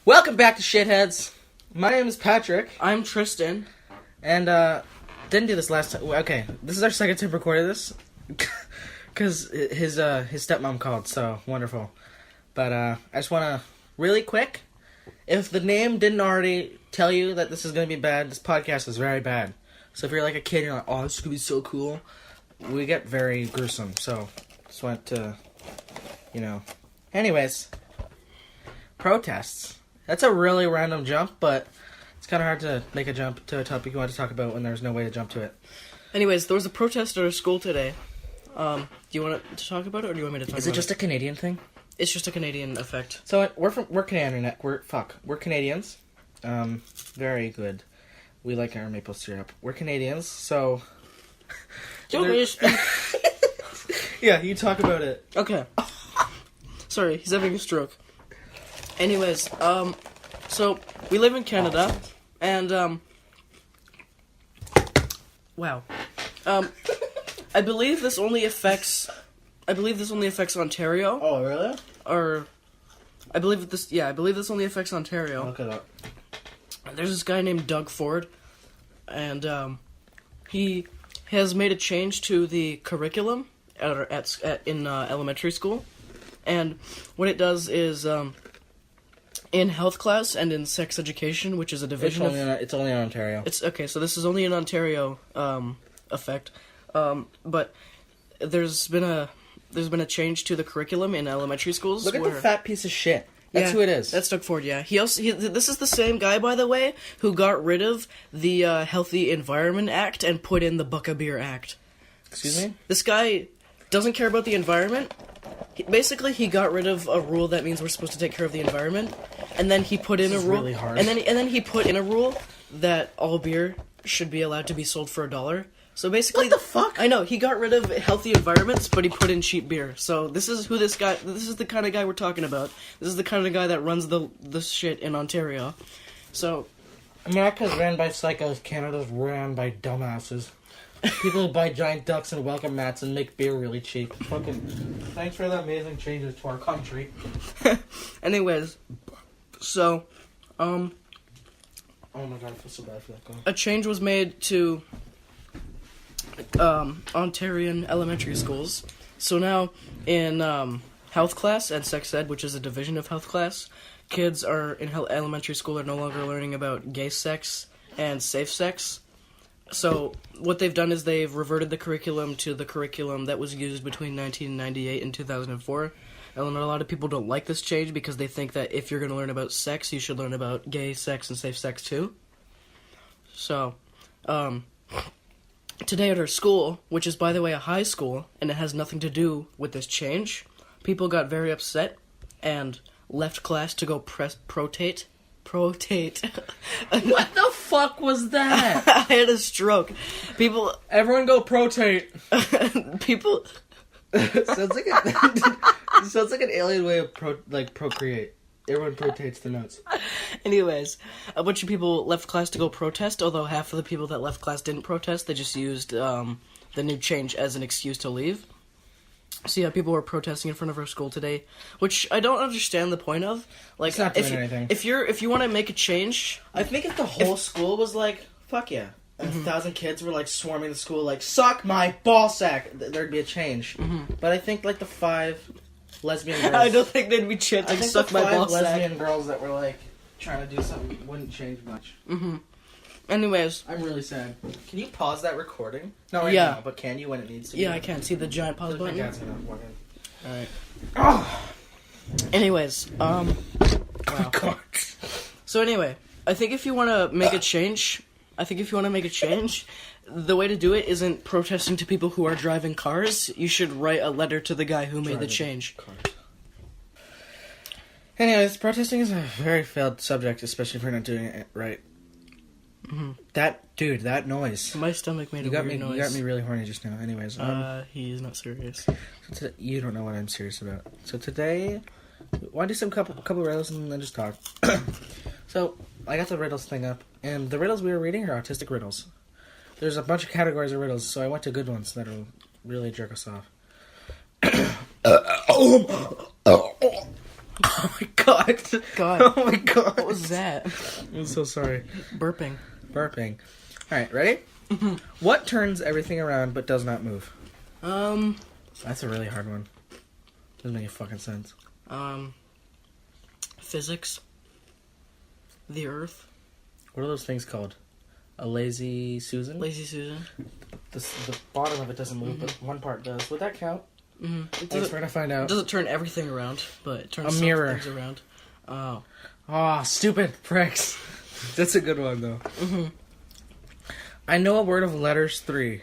Welcome back to Shitheads. My name is Patrick. I'm Tristan. And, didn't do this last time. Okay, this is our second time recording this. Because his stepmom called, so wonderful. But, I just want to, really quick, if the name didn't already tell you that this is going to be bad, this podcast is very bad. So if you're like a kid and you're like, oh, this is going to be so cool, we get very gruesome. So, just want to, Anyways, protests. That's a really random jump, but it's kind of hard to make a jump to a topic you want to talk about when there's no way to jump to it. Anyways, there was a protest at our school today. Do you want to talk about it, or do you want me to talk about it? Is it just a Canadian thing? It's just a Canadian effect. So we're Canadian. We're Canadians. Very good. We like our maple syrup. We're Canadians, so. Yeah, you talk about it. Okay. Sorry, he's having a stroke. Anyways, so we live in Canada, and wow, I believe this only affects Ontario. Oh, really? Or, I believe this only affects Ontario. Look it up. There's this guy named Doug Ford, and he has made a change to the curriculum in elementary school, and what it does is in health class and in sex education, which is a division it's only in Ontario. It's okay, so this is only an Ontario effect, but there's been a change to the curriculum in elementary schools. Look at the fat piece of shit. That's who it is. That's Doug Ford. Yeah, this is the same guy, by the way, who got rid of the Healthy Environment Act and put in the Buck a Beer Act. Excuse me? This guy doesn't care about the environment. He got rid of a rule that means we're supposed to take care of the environment, and then he put in a rule. Really hard. And then he put in a rule that all beer should be allowed to be sold for $1. So basically, what the fuck? I know, he got rid of healthy environments, but he put in cheap beer. So this is the kind of guy we're talking about. This is the kind of guy that runs the shit in Ontario. So America's ran by psychos, Canada's ran by dumbasses. People who buy giant ducks and welcome mats and make beer really cheap. Fucking thanks for the amazing changes to our country. Anyways, so oh my god, I feel so bad for that guy. A change was made to Ontarian elementary schools. So now in health class and sex ed, which is a division of health class, kids are in elementary school are no longer learning about gay sex and safe sex. So what they've done is they've reverted the curriculum to the curriculum that was used between 1998 and 2004. And a lot of people don't like this change because they think that if you're going to learn about sex, you should learn about gay sex and safe sex too. So, today at our school, which is, by the way, a high school, and it has nothing to do with this change, people got very upset and left class to go protate. What the fuck was that? I had a stroke. Everyone go protate. People. sounds like an alien way of procreate. Everyone protates the notes. Anyways, a bunch of people left class to go protest, although half of the people that left class didn't protest. They just used the new change as an excuse to leave. So yeah, people were protesting in front of our school today, which I don't understand the point of. Like, it's not doing anything. If you want to make a change, I think if the whole school was like, fuck yeah, and 1,000 kids were like swarming the school, like, suck my ball sack, there'd be a change. Mm-hmm. But I think like the 5 lesbian girls, I don't think they'd be chanting "suck my ball sack." Lesbian girls that were like trying to do something wouldn't change much. Mm-hmm. Anyways, I'm really sad. Can you pause that recording? No, right now, but can you when it needs to? Yeah, I can. See the giant pause button? Alright. Oh. Anyways, wow. Oh, God. So anyway, I think if you want to make a change, the way to do it isn't protesting to people who are driving cars. You should write a letter to the guy who made the change. Anyways, protesting is a very failed subject, especially if we're not doing it right. Mm-hmm. That noise. My stomach made a weird noise. You got me really horny just now. Anyways, he's not serious. So you don't know what I'm serious about. So today, I want to do some couple riddles and then just talk. So I got the riddles thing up, and the riddles we were reading are autistic riddles. There's a bunch of categories of riddles, so I went to good ones that'll really jerk us off. Oh my god. God. Oh my god. What was that? I'm so sorry. Burping. Burping. Alright, ready? What turns everything around but does not move? That's a really hard one. Doesn't make fucking sense. Physics. The Earth. What are those things called? A lazy Susan? Lazy Susan. The bottom of it doesn't move, but one part does. Would that count? Mm-hmm. Thanks for trying to find It out. doesn't turn everything around, but it turns A some mirror. things around. Oh. Oh, stupid pricks. That's a good one, though. Mm-hmm. I know a word of letters 3.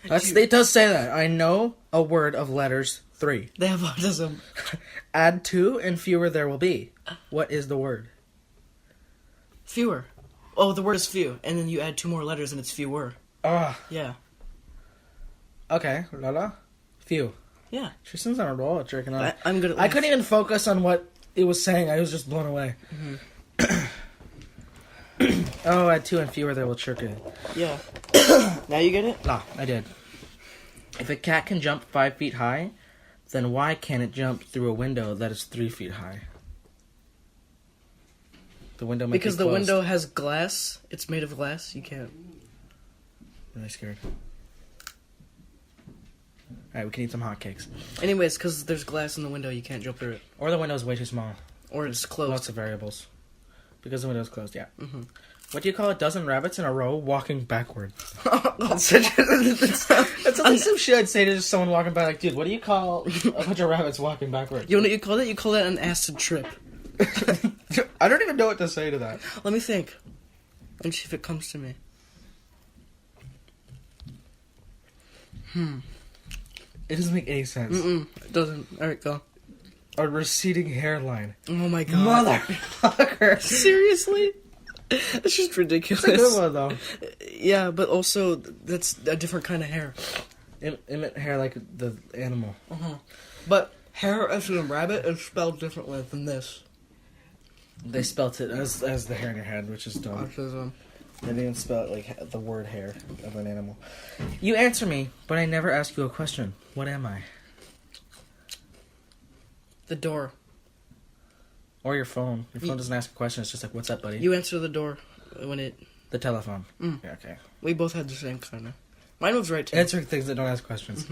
It does say that. I know a word of letters 3. They have autism. Add 2 and fewer there will be. What is the word? Fewer. Oh, the word is few, and then you add 2 more letters and it's fewer. Ah. Yeah. Okay, Lala. Few. Yeah. Tristan's on a roll at jerking off. I'm good at I couldn't even focus on what it was saying. I was just blown away. Oh, add 2 and fewer there will chirk it. Yeah. Now you get it? No, I did. If a cat can jump 5 feet high, then why can't it jump through a window that is 3 feet high? The window might Because be the closed. window has glass. It's made of glass. You can't. Really scared. Alright, we can eat some hotcakes. Anyways, because there's glass in the window, you can't jump through it. Or the window's way too small. Or it's closed. Lots of variables. Because the window's closed, yeah. Mm-hmm. What do you call a dozen rabbits in a row walking backward? That's That's like some shit I'd say to just someone walking by, like, dude, what do you call a bunch of rabbits walking backward? You know what you call that? You call that an acid trip. I don't even know what to say to that. Let me think. Let me see if it comes to me. It doesn't make any sense. It doesn't. Alright, go. A receding hairline. Oh my god. Motherfucker. Seriously? That's just ridiculous. It's a good one, though. Yeah, but also, that's a different kind of hair. Emit hair like the animal. But hair as in a rabbit is spelled differently than this. They spelt it as the hair in your head, which is dumb. Autism. They didn't spell it like the word hair of an animal. You answer me, but I never ask you a question. What am I? The door. Or your phone. Your phone doesn't ask a question. It's just like, what's up, buddy? You answer the door when it... The telephone. Mm. Yeah, okay. We both had the same kind of... Mine was right, too. Answering things that don't ask questions.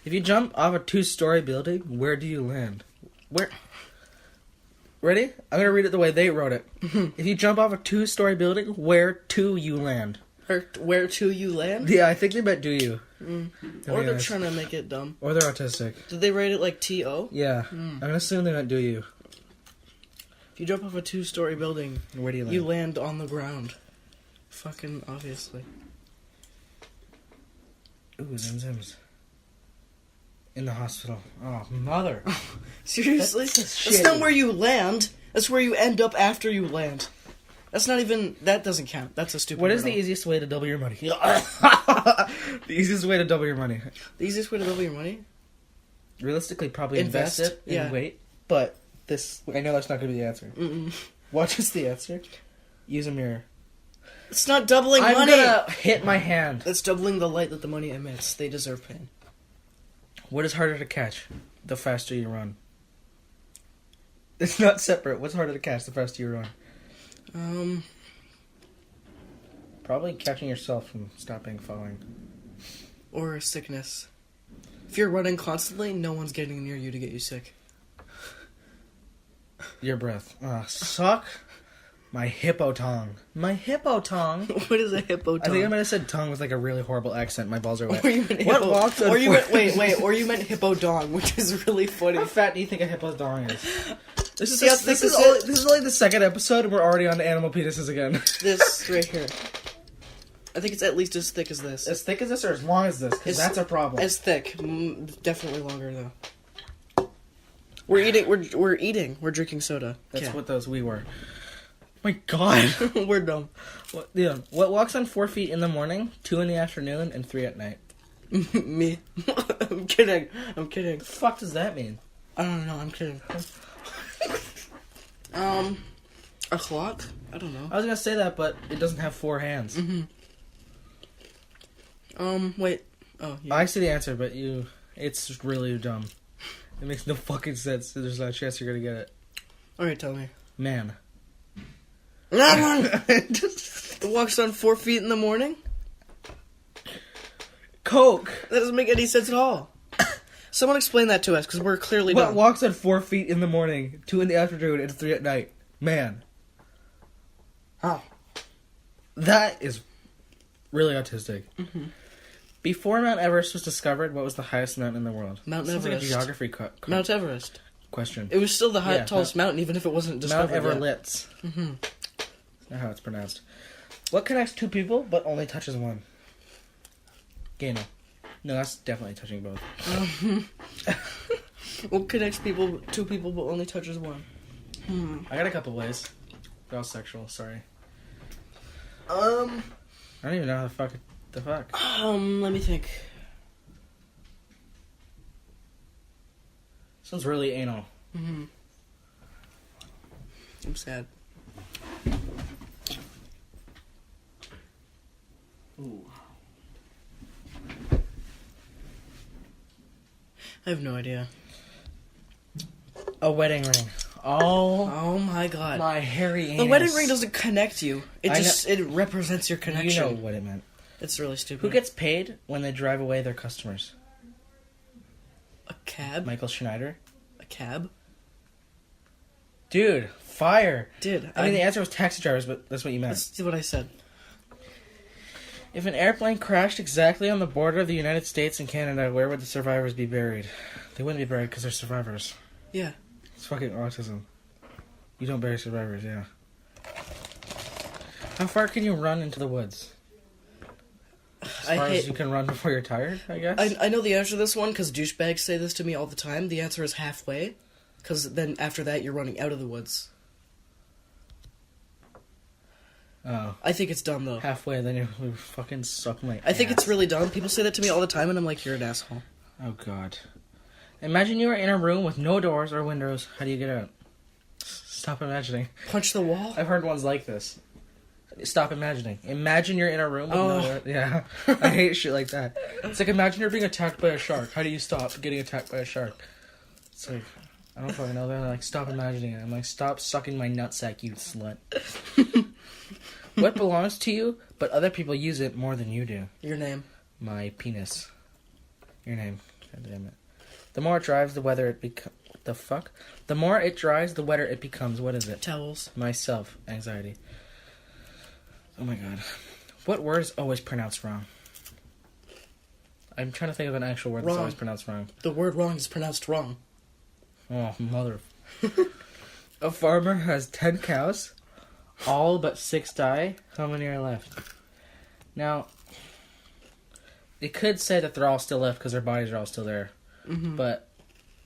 If you jump off a 2-story building, where do you land? Where... Ready? I'm going to read it the way they wrote it. If you jump off a 2-story building, where to you land? Where to you land? Yeah, I think they meant do you. Or they're trying to make it dumb. Or they're autistic. Did they write it like T-O? Yeah. I'm going to assume they meant do you. If you jump off a 2-story building, Where do you land? you land on the ground. Fucking obviously. Ooh, Zim's. In the hospital. Oh, mother. Seriously? That's That's not shitty. where you land. That's where you end up after you land. That's not even... That doesn't count. That's a stupid What is the riddle. easiest way to double your money? The easiest way to double your money. The easiest way to double your money? Realistically, probably invest Invest, it and yeah. wait. But this... I know that's not going to be the answer. Mm-mm. What is the answer? Use a mirror. It's not doubling I'm money! gonna hit my hand. That's doubling the light that the money emits. They deserve pain. What is harder to catch? The faster you run. It's not separate. What's harder to catch? The faster you run. Probably catching yourself from stopping falling. Or a sickness. If you're running constantly, no one's getting near you to get you sick. Your breath. Suck my hippo tongue. My hippo tongue. What is a hippo I tongue? think I might have said tongue with like a really horrible accent. My balls are wet. Or you meant What hippo, walks on or you four- meant, wait, or you meant hippo dong, which is really funny. How fat do you think a hippo's dong is? This is See how this thick is this only, is? this is only the second episode, and we're already on animal penises again. This right here. I think it's at least as thick as this. As thick as this, or as long as this? Because that's a problem. As thick. Definitely longer though. We're eating. We're eating. We're drinking soda. That's Yeah. what those we were. My God. We're dumb. What walks on 4 feet in the morning, 2 in the afternoon, and 3 at night? Me. I'm kidding. I'm kidding. The fuck does that mean? I don't know. I'm kidding. A clock? I don't know. I was gonna say that, but it doesn't have 4 hands. Wait. Oh, yeah. I see the answer, but it's really dumb. It makes no fucking sense. There's no chance you're gonna get it. Alright, tell me. Man. It walks on 4 feet in the morning? Coke! That doesn't make any sense at all. Someone explain that to us, because we're clearly What dumb. walks on 4 feet in the morning, 2 in the afternoon, and 3 at night? Man. How? That is really autistic. Mm-hmm. Before Mount Everest was discovered, what was the highest mountain in the world? Mount Sounds Everest. like a geography Mount Everest. question. It was still the Yeah, tallest mountain, even if it wasn't discovered Mount yet. Everlitz. Mm-hmm. That's not how it's pronounced. What connects 2 people but only touches one? Gano. No, that's definitely touching both. What connects 2 people but only touches one? I got a couple ways. They're all sexual, sorry. I I don't even know how the fuck. let me think. Sounds really anal. Mm-hmm. I'm sad. Ooh. I have no idea. A wedding ring. Oh, Oh my god. my hairy anus. The wedding ring doesn't connect you. It I just it represents your connection. You know what it meant. It's really stupid. Who gets paid when they drive away their customers? a cab? Michael Schneider. A cab? Dude, fire. Dude, I mean, the answer was taxi drivers, but that's what you meant. That's what I said. If an airplane crashed exactly on the border of the United States and Canada, where would the survivors be buried? They wouldn't be buried because they're survivors. Yeah. It's fucking autism. You don't bury survivors, yeah. How far can you run into the woods? As far as you can run before you're tired, I guess? I know the answer to this one because douchebags say this to me all the time. The answer is halfway. Because then after that, you're running out of the woods. Oh. I think it's dumb, though. Halfway, then you fucking suck my I think ass. it's really dumb. People say that to me all the time, and I'm like, you're an asshole. Oh, God. Imagine you are in a room with no doors or windows. How do you get out? Stop imagining. Punch the wall? I've heard ones like this. Stop imagining. Imagine you're in a room with no doors. Yeah. I hate shit like that. It's like, imagine you're being attacked by a shark. How do you stop getting attacked by a shark? It's like, I don't fucking know. They're like, stop imagining it. I'm like, stop sucking my nutsack, you slut. What belongs to you, but other people use it more than you do? Your name. My penis. Your name. God damn it. The more it drives, the wetter it becomes. What the fuck? The more it dries, the wetter it becomes. What is it? Towels. Myself. Anxiety. Oh my god. What word is always pronounced wrong? I'm trying to think of an actual word that's Wrong. always pronounced wrong. The word wrong is pronounced wrong. Oh, mother. A farmer has 10 cows. All but 6 die. How many are left? Now, it could say that they're all still left because their bodies are all still there. Mm-hmm. But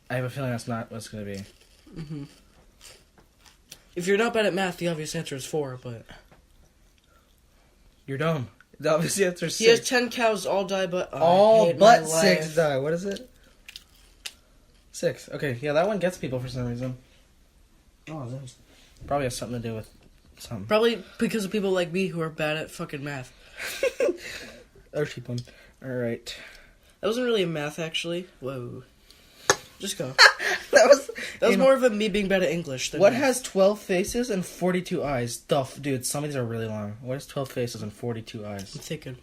I have a feeling that's not what it's going to be. Mm-hmm. If you're not bad at math, the obvious answer is 4, but... You're dumb. The obvious answer is 6. He has 10 cows, all die but... all hate but my 6 life. die. What is it? 6. Okay, yeah, that one gets people for some reason. Oh, there's... Probably has something to do with something. Probably because of people like me who are bad at fucking math. Or cheap one. Alright. That wasn't really a math, actually. Whoa. Just go. That was more of a me being bad at English than What math. has 12 faces and 42 eyes? Dude, some of these are really long. What has 12 faces and 42 eyes? I'm thinking.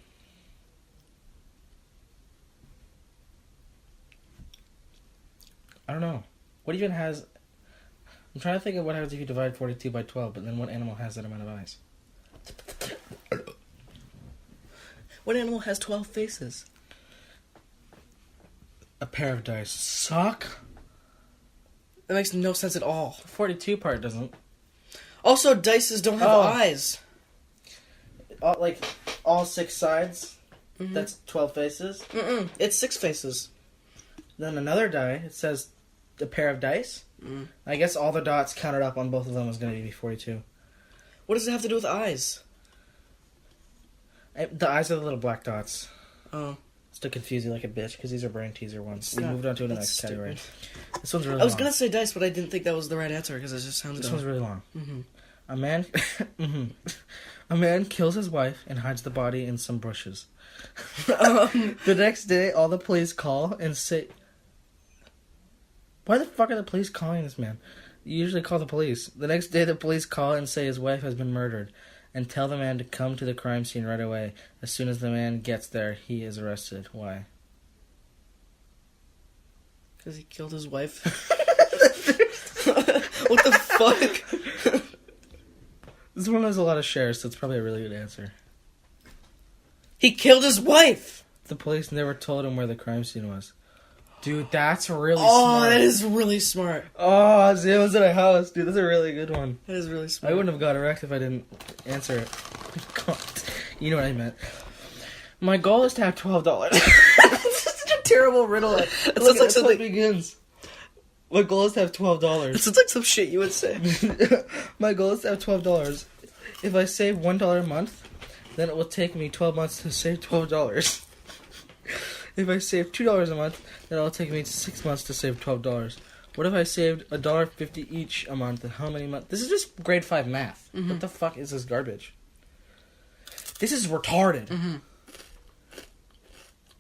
I don't know. What even has... I'm trying to think of what happens if you divide 42 by 12, but then what animal has that amount of eyes? What animal has 12 faces? A pair of dice. Suck? That makes no sense at all. The 42 part doesn't. Also, dices don't have eyes. All 6 sides, Mm-hmm. that's 12 faces. Mm-mm. It's 6 faces. Then another die, it says a pair of dice. Mm. I guess all the dots counted up on both of them is going to be 42. What does it have to do with eyes? The eyes are the little black dots. Oh. It's to confuse you like a bitch, because these are brain teaser ones. We Yeah, moved on to the that's next category. stupid. This one's really I was long. gonna say dice, but I didn't think that was the right answer because it just sounded This dumb. one's really long. Mm-hmm. A man... A man kills his wife and hides the body in some bushes. The next day, all the police call and say... Why the fuck are the police calling this man? You usually call the police. The next day, the police call and say his wife has been murdered, and tell the man to come to the crime scene right away. As soon as the man gets there, he is arrested. Why? Because he killed his wife. What the fuck? This one has a lot of shares, so it's probably a really good answer. He killed his wife! The police never told him where the crime scene was. Dude, that's really Oh, smart. that is really smart. Oh, Zia was at a house. Dude, that's a really good one. That is really smart. I wouldn't have got erect if I didn't answer it. God. You know what I meant. My goal is to have $12. This is such a terrible riddle. That's how it begins. My goal is to have $12. This is like some shit you would say. My goal is to have $12. If I save $1 a month, then it will take me 12 months to save $12. If I save $2 a month, then it will take me 6 months to save $12. What if I saved $1.50 each a month? And how many months? This is just grade 5 math. Mm-hmm. What the fuck is this garbage? This is retarded. Mm-hmm.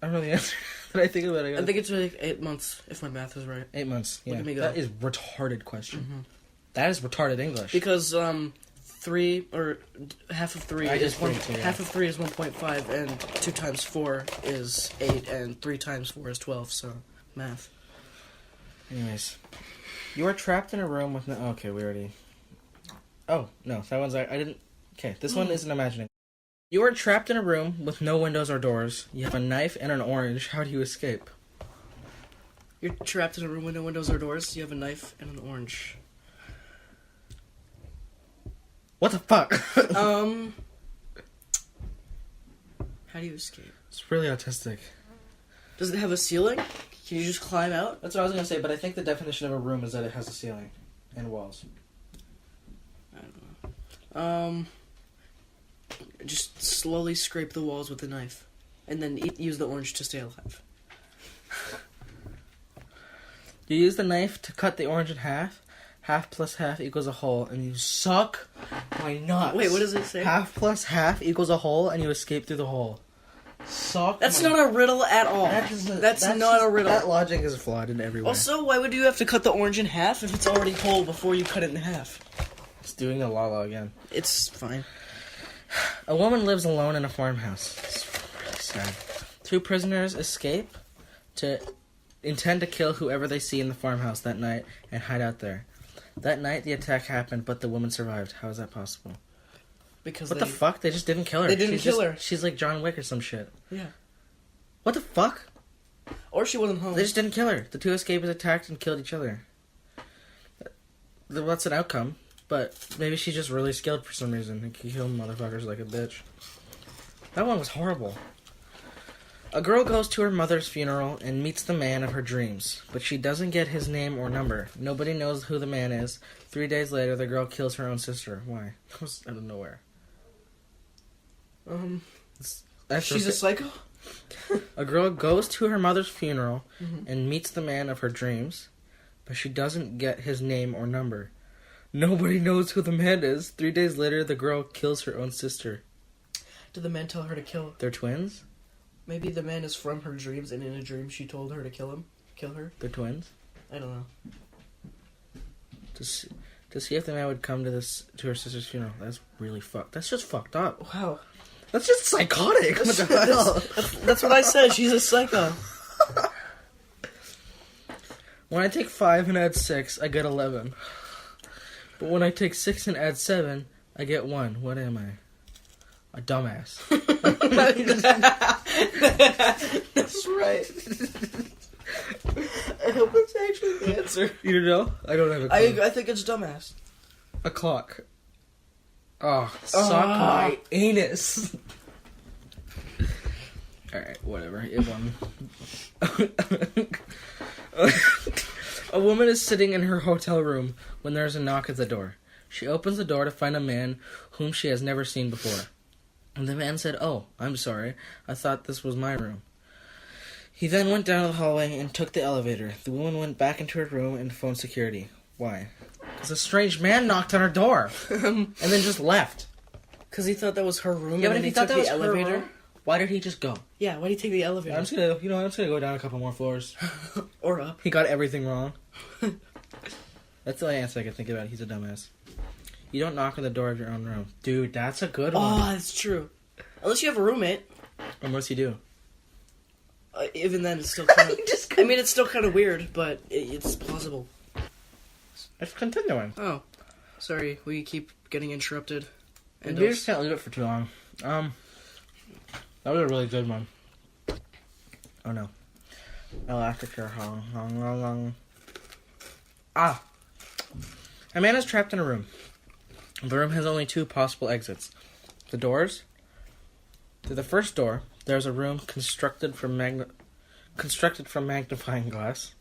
I don't know the answer. I think about it. I think it's like 8 months, if my math is right. 8 months. Yeah, Look at me go. That is retarded question. Mm-hmm. That is retarded English. Because 3 or half of 3 is half of 3 is 1.5, and 2 times 4 is 8, and 3 times 4 is 12. So math. Anyways, you are trapped in a room with no. Okay, we already. Oh no, that one's I didn't. Okay, this one isn't imagining. You are trapped in a room with no windows or doors. You have a knife and an orange. How do you escape? You're trapped in a room with no windows or doors. You have a knife and an orange. What the fuck? How do you escape? It's really autistic. Does it have a ceiling? Can you just climb out? That's what I was gonna say, but I think the definition of a room is that it has a ceiling and walls. I don't know. Just slowly scrape the walls with a knife, and then use the orange to stay alive. You use the knife to cut the orange in half. Half plus half equals a whole, and you suck my nuts. Wait, what does it say? Half plus half equals a whole, and you escape through the hole. Suck. That's not a riddle at all. That's not a riddle. That logic is flawed in every way. Also, why would you have to cut the orange in half if it's already whole before you cut it in half? It's doing the la again. It's fine. A woman lives alone in a farmhouse. It's really sad. 2 prisoners escape to intend to kill whoever they see in the farmhouse that night and hide out there. That night, the attack happened, but the woman survived. How is that possible? Because the fuck? They just didn't kill her. They didn't kill her. She's like John Wick or some shit. Yeah. What the fuck? Or she wasn't home. They just didn't kill her. The 2 escapers attacked and killed each other. That's an outcome. But maybe she's just really skilled for some reason and can kill motherfuckers like a bitch. That one was horrible. A girl goes to her mother's funeral and meets the man of her dreams, but she doesn't get his name or number. Nobody knows who the man is. 3 days later, the girl kills her own sister. Why? That was out of nowhere. She's a psycho? A girl goes to her mother's funeral and meets the man of her dreams, but she doesn't get his name or number. Nobody knows who the man is. 3 days later, the girl kills her own sister. Did the man tell her to kill? They're twins? Maybe the man is from her dreams, and in a dream she told her to kill her. They're twins? I don't know. To see if the man would come to her sister's funeral. That's really fucked. That's just fucked up. Wow. That's just psychotic. What the hell? That's what I said. She's a psycho. When I take 5 and add 6, I get 11. But when I take 6 and add 7, I get 1. What am I? A dumbass. That's right. I hope it's actually the answer. You know? I don't have a clue. I think it's dumbass. A clock. Oh, suck my anus. Alright, whatever. It won. A woman is sitting in her hotel room when there's a knock at the door. She opens the door to find a man whom she has never seen before. And the man said, "Oh, I'm sorry. I thought this was my room." He then went down the hallway and took the elevator. The woman went back into her room and phoned security. Why? Because a strange man knocked on her door. And then just left. Because he thought that was her room, Yeah, and but then if he he took thought that was the her elevator. room, Why did he just go? Yeah, why did he take the elevator? I'm just gonna go down a couple more floors. Or up. He got everything wrong. That's the only answer I can think about. He's a dumbass. You don't knock on the door of your own room. Dude, that's a good one. Oh, that's true. Unless you have a roommate. And what's he do? Even then, it's still kind of... I mean, it's still kind of weird, but it's plausible. It's continuing. Oh. Sorry, we keep getting interrupted. And we just can't leave it for too long. That was a really good one. Oh no. Elastic long. Ah. A man is trapped in a room. The room has only 2 possible exits. The doors. To the first door, there's a room constructed from magnifying glass.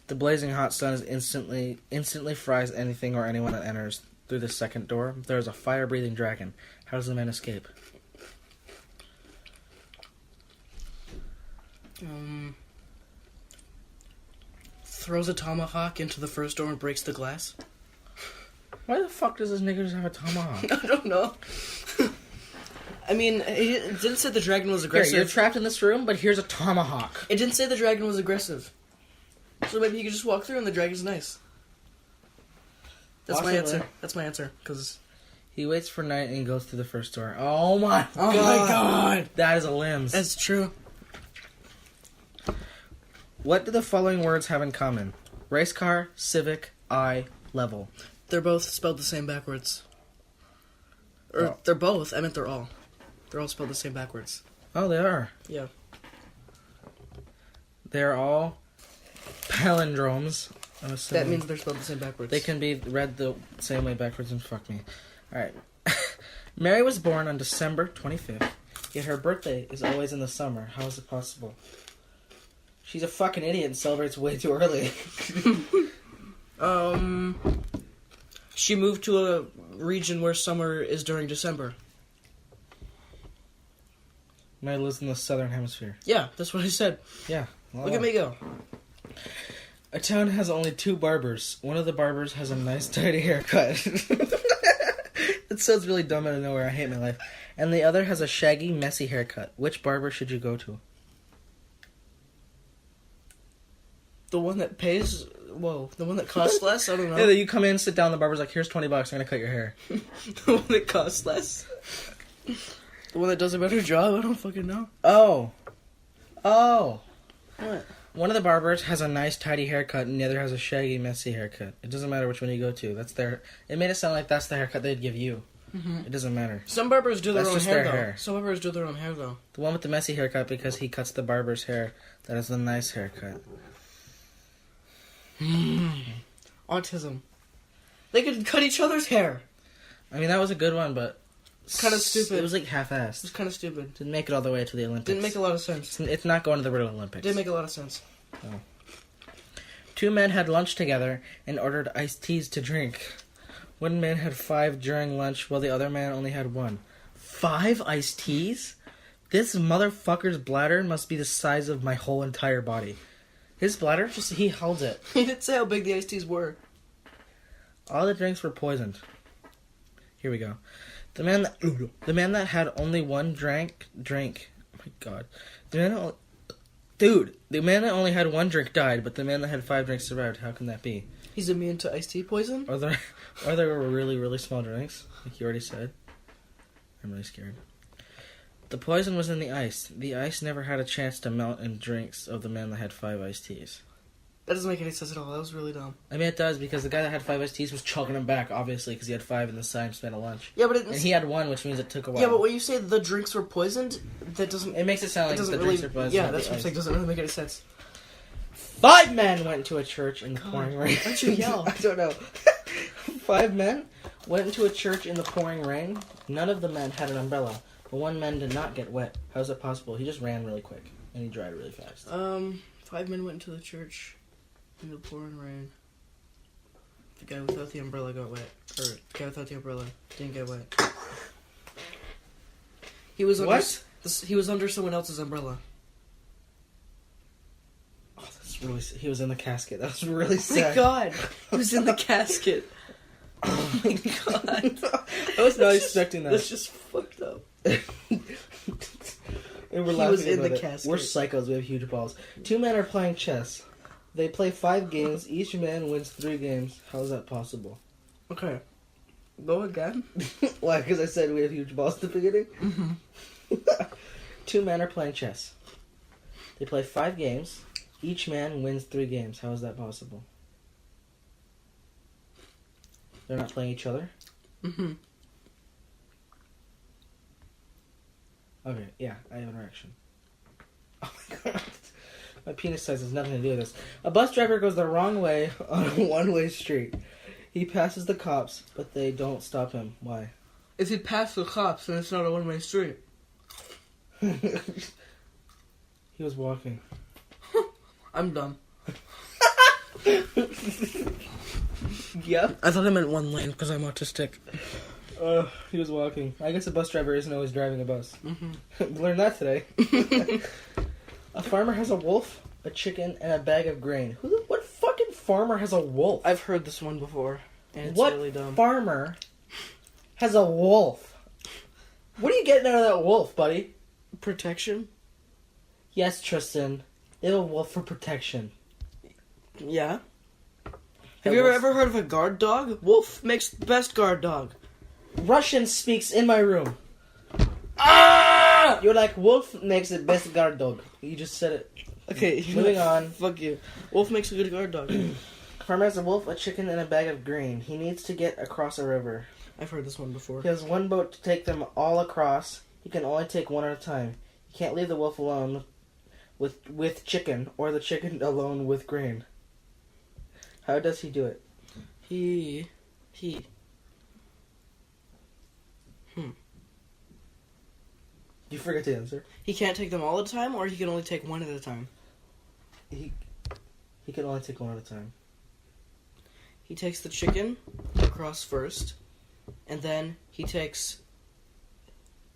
The blazing hot sun is instantly fries anything or anyone that enters. Through the second door, there is a fire-breathing dragon. How does the man escape? Throws a tomahawk into the first door and breaks the glass. Why the fuck does this nigga just have a tomahawk? I don't know. I mean, it didn't say the dragon was aggressive. Here, you're trapped in this room, but here's a tomahawk. It didn't say the dragon was aggressive. So maybe you could just walk through and the dragon's nice. That's Possibly. my answer. That's my answer. Because he waits for night and goes through the first door. Oh my god. That is a limbs. That's true. What do the following words have in common? Race car, civic, level. They're both spelled the same backwards. Or they're both. I meant they're all. They're all spelled the same backwards. Oh, they are. Yeah. They're all palindromes. That means they're spelled the same backwards. They can be read the same way backwards, and fuck me. Alright. Mary was born on December 25th, yet her birthday is always in the summer. How is it possible? She's a fucking idiot and celebrates way too early. She moved to a region where summer is during December. Mary lives in the southern hemisphere. Yeah, that's what I said. Yeah. Well, look at me go. A town has only 2 barbers. One of the barbers has a nice tidy haircut. That sounds really dumb out of nowhere. I hate my life. And the other has a shaggy, messy haircut. Which barber should you go to? The one that pays... Whoa, the one that costs less? I don't know. Yeah, you come in, sit down, the barber's like, here's $20, I'm gonna cut your hair. The one that costs less? The one that does a better job? I don't fucking know. Oh. What? One of the barbers has a nice, tidy haircut, and the other has a shaggy, messy haircut. It doesn't matter which one you go to. That's their... It made it sound like that's the haircut they'd give you. Mm-hmm. It doesn't matter. Some barbers do their That's own just hair, their though. hair. Some barbers do their own hair, though. The one with the messy haircut because he cuts the barber's hair. That is the nice haircut. Autism. They could cut each other's hair. I mean, that was a good one, but... Kind of stupid. It was like half-assed. It's kind of stupid. Didn't make it all the way to the Olympics. Didn't make a lot of sense. It's not going to the Riddle Olympics. Didn't make a lot of sense. Oh. 2 men had lunch together and ordered iced teas to drink. One man had 5 during lunch, while the other man only had 1. 5 iced teas? This motherfucker's bladder must be the size of my whole entire body. His bladder? Just, he held it. He didn't say how big the iced teas were. All the drinks were poisoned. Here we go. The man that had only 1 drink. Oh my god. The man that only had 1 drink died, but the man that had 5 drinks survived. How can that be? He's immune to iced tea poison? Are there really, really small drinks? Like you already said. I'm really scared. The poison was in the ice. The ice never had a chance to melt in drinks of the man that had 5 iced teas. That doesn't make any sense at all. That was really dumb. I mean, it does, because the guy that had 5 iced teas was chugging them back, obviously, because he had 5 in the time span of lunch. Yeah, but and he had 1, which means it took a while. Yeah, but when you say the drinks were poisoned, that doesn't... It makes it sound like the drinks are poisoned. Yeah, that's what I'm saying. It doesn't really make any sense. 5 men went into a church in the pouring rain. Why'd you yell? I don't know. 5 men went into a church in the pouring rain. None of the men had an umbrella, but 1 man did not get wet. How is that possible? He just ran really quick, and he dried really fast. 5 men went into the church in the pouring rain. The guy without the umbrella got wet. Or, the guy without the umbrella didn't get wet. He was under... What? He was under someone else's umbrella. Oh, that's really... He was in the casket. That was really Oh sad. my god! He was in the casket. Oh my god. I was not expecting that. That's just fucked up. And we're He laughing was in about the it. casket. We're psychos. We have huge balls. 2 men are playing chess. They play 5 games. Each man wins 3 games. How is that possible? Okay. Go again. Why? Because I said we have huge balls at the beginning? Mm-hmm. 2 men are playing chess. They play 5 games. Each man wins 3 games. How is that possible? They're not playing each other? Mm-hmm. Okay, yeah, I have an erection. Oh my god. My penis size has nothing to do with this. A bus driver goes the wrong way on a one-way street. He passes the cops, but they don't stop him. Why? If he passed the cops, then it's not a one-way street. He was walking. I'm dumb. Yep. I thought I meant one lane because I'm autistic. He was walking. I guess a bus driver isn't always driving a bus. Mm-hmm. Learned that today. A farmer has a wolf, a chicken, and a bag of grain. What fucking farmer has a wolf? I've heard this one before, and it's What really dumb. farmer has a wolf? What are you getting out of that wolf, buddy? Protection? Yes, Tristan. They have a wolf for protection. Yeah. That Have you wolf- ever heard of a guard dog? Wolf makes the best guard dog. Russian speaks in my room. Ah! You're like, wolf makes the best guard dog. You just said it. Okay, Moving on. Fuck you. Wolf makes a good guard dog. Farmer has a wolf, a chicken, and a bag of grain. He needs to get across a river. I've heard this one before. He has one boat to take them all across. He can only take one at a time. He can't leave the wolf alone with chicken, or the chicken alone with grain. How does he do it? He. You forget to answer. He can't take them all at a time, or he can only take one at a time. He can only take one at a time. He takes the chicken across first, and then he takes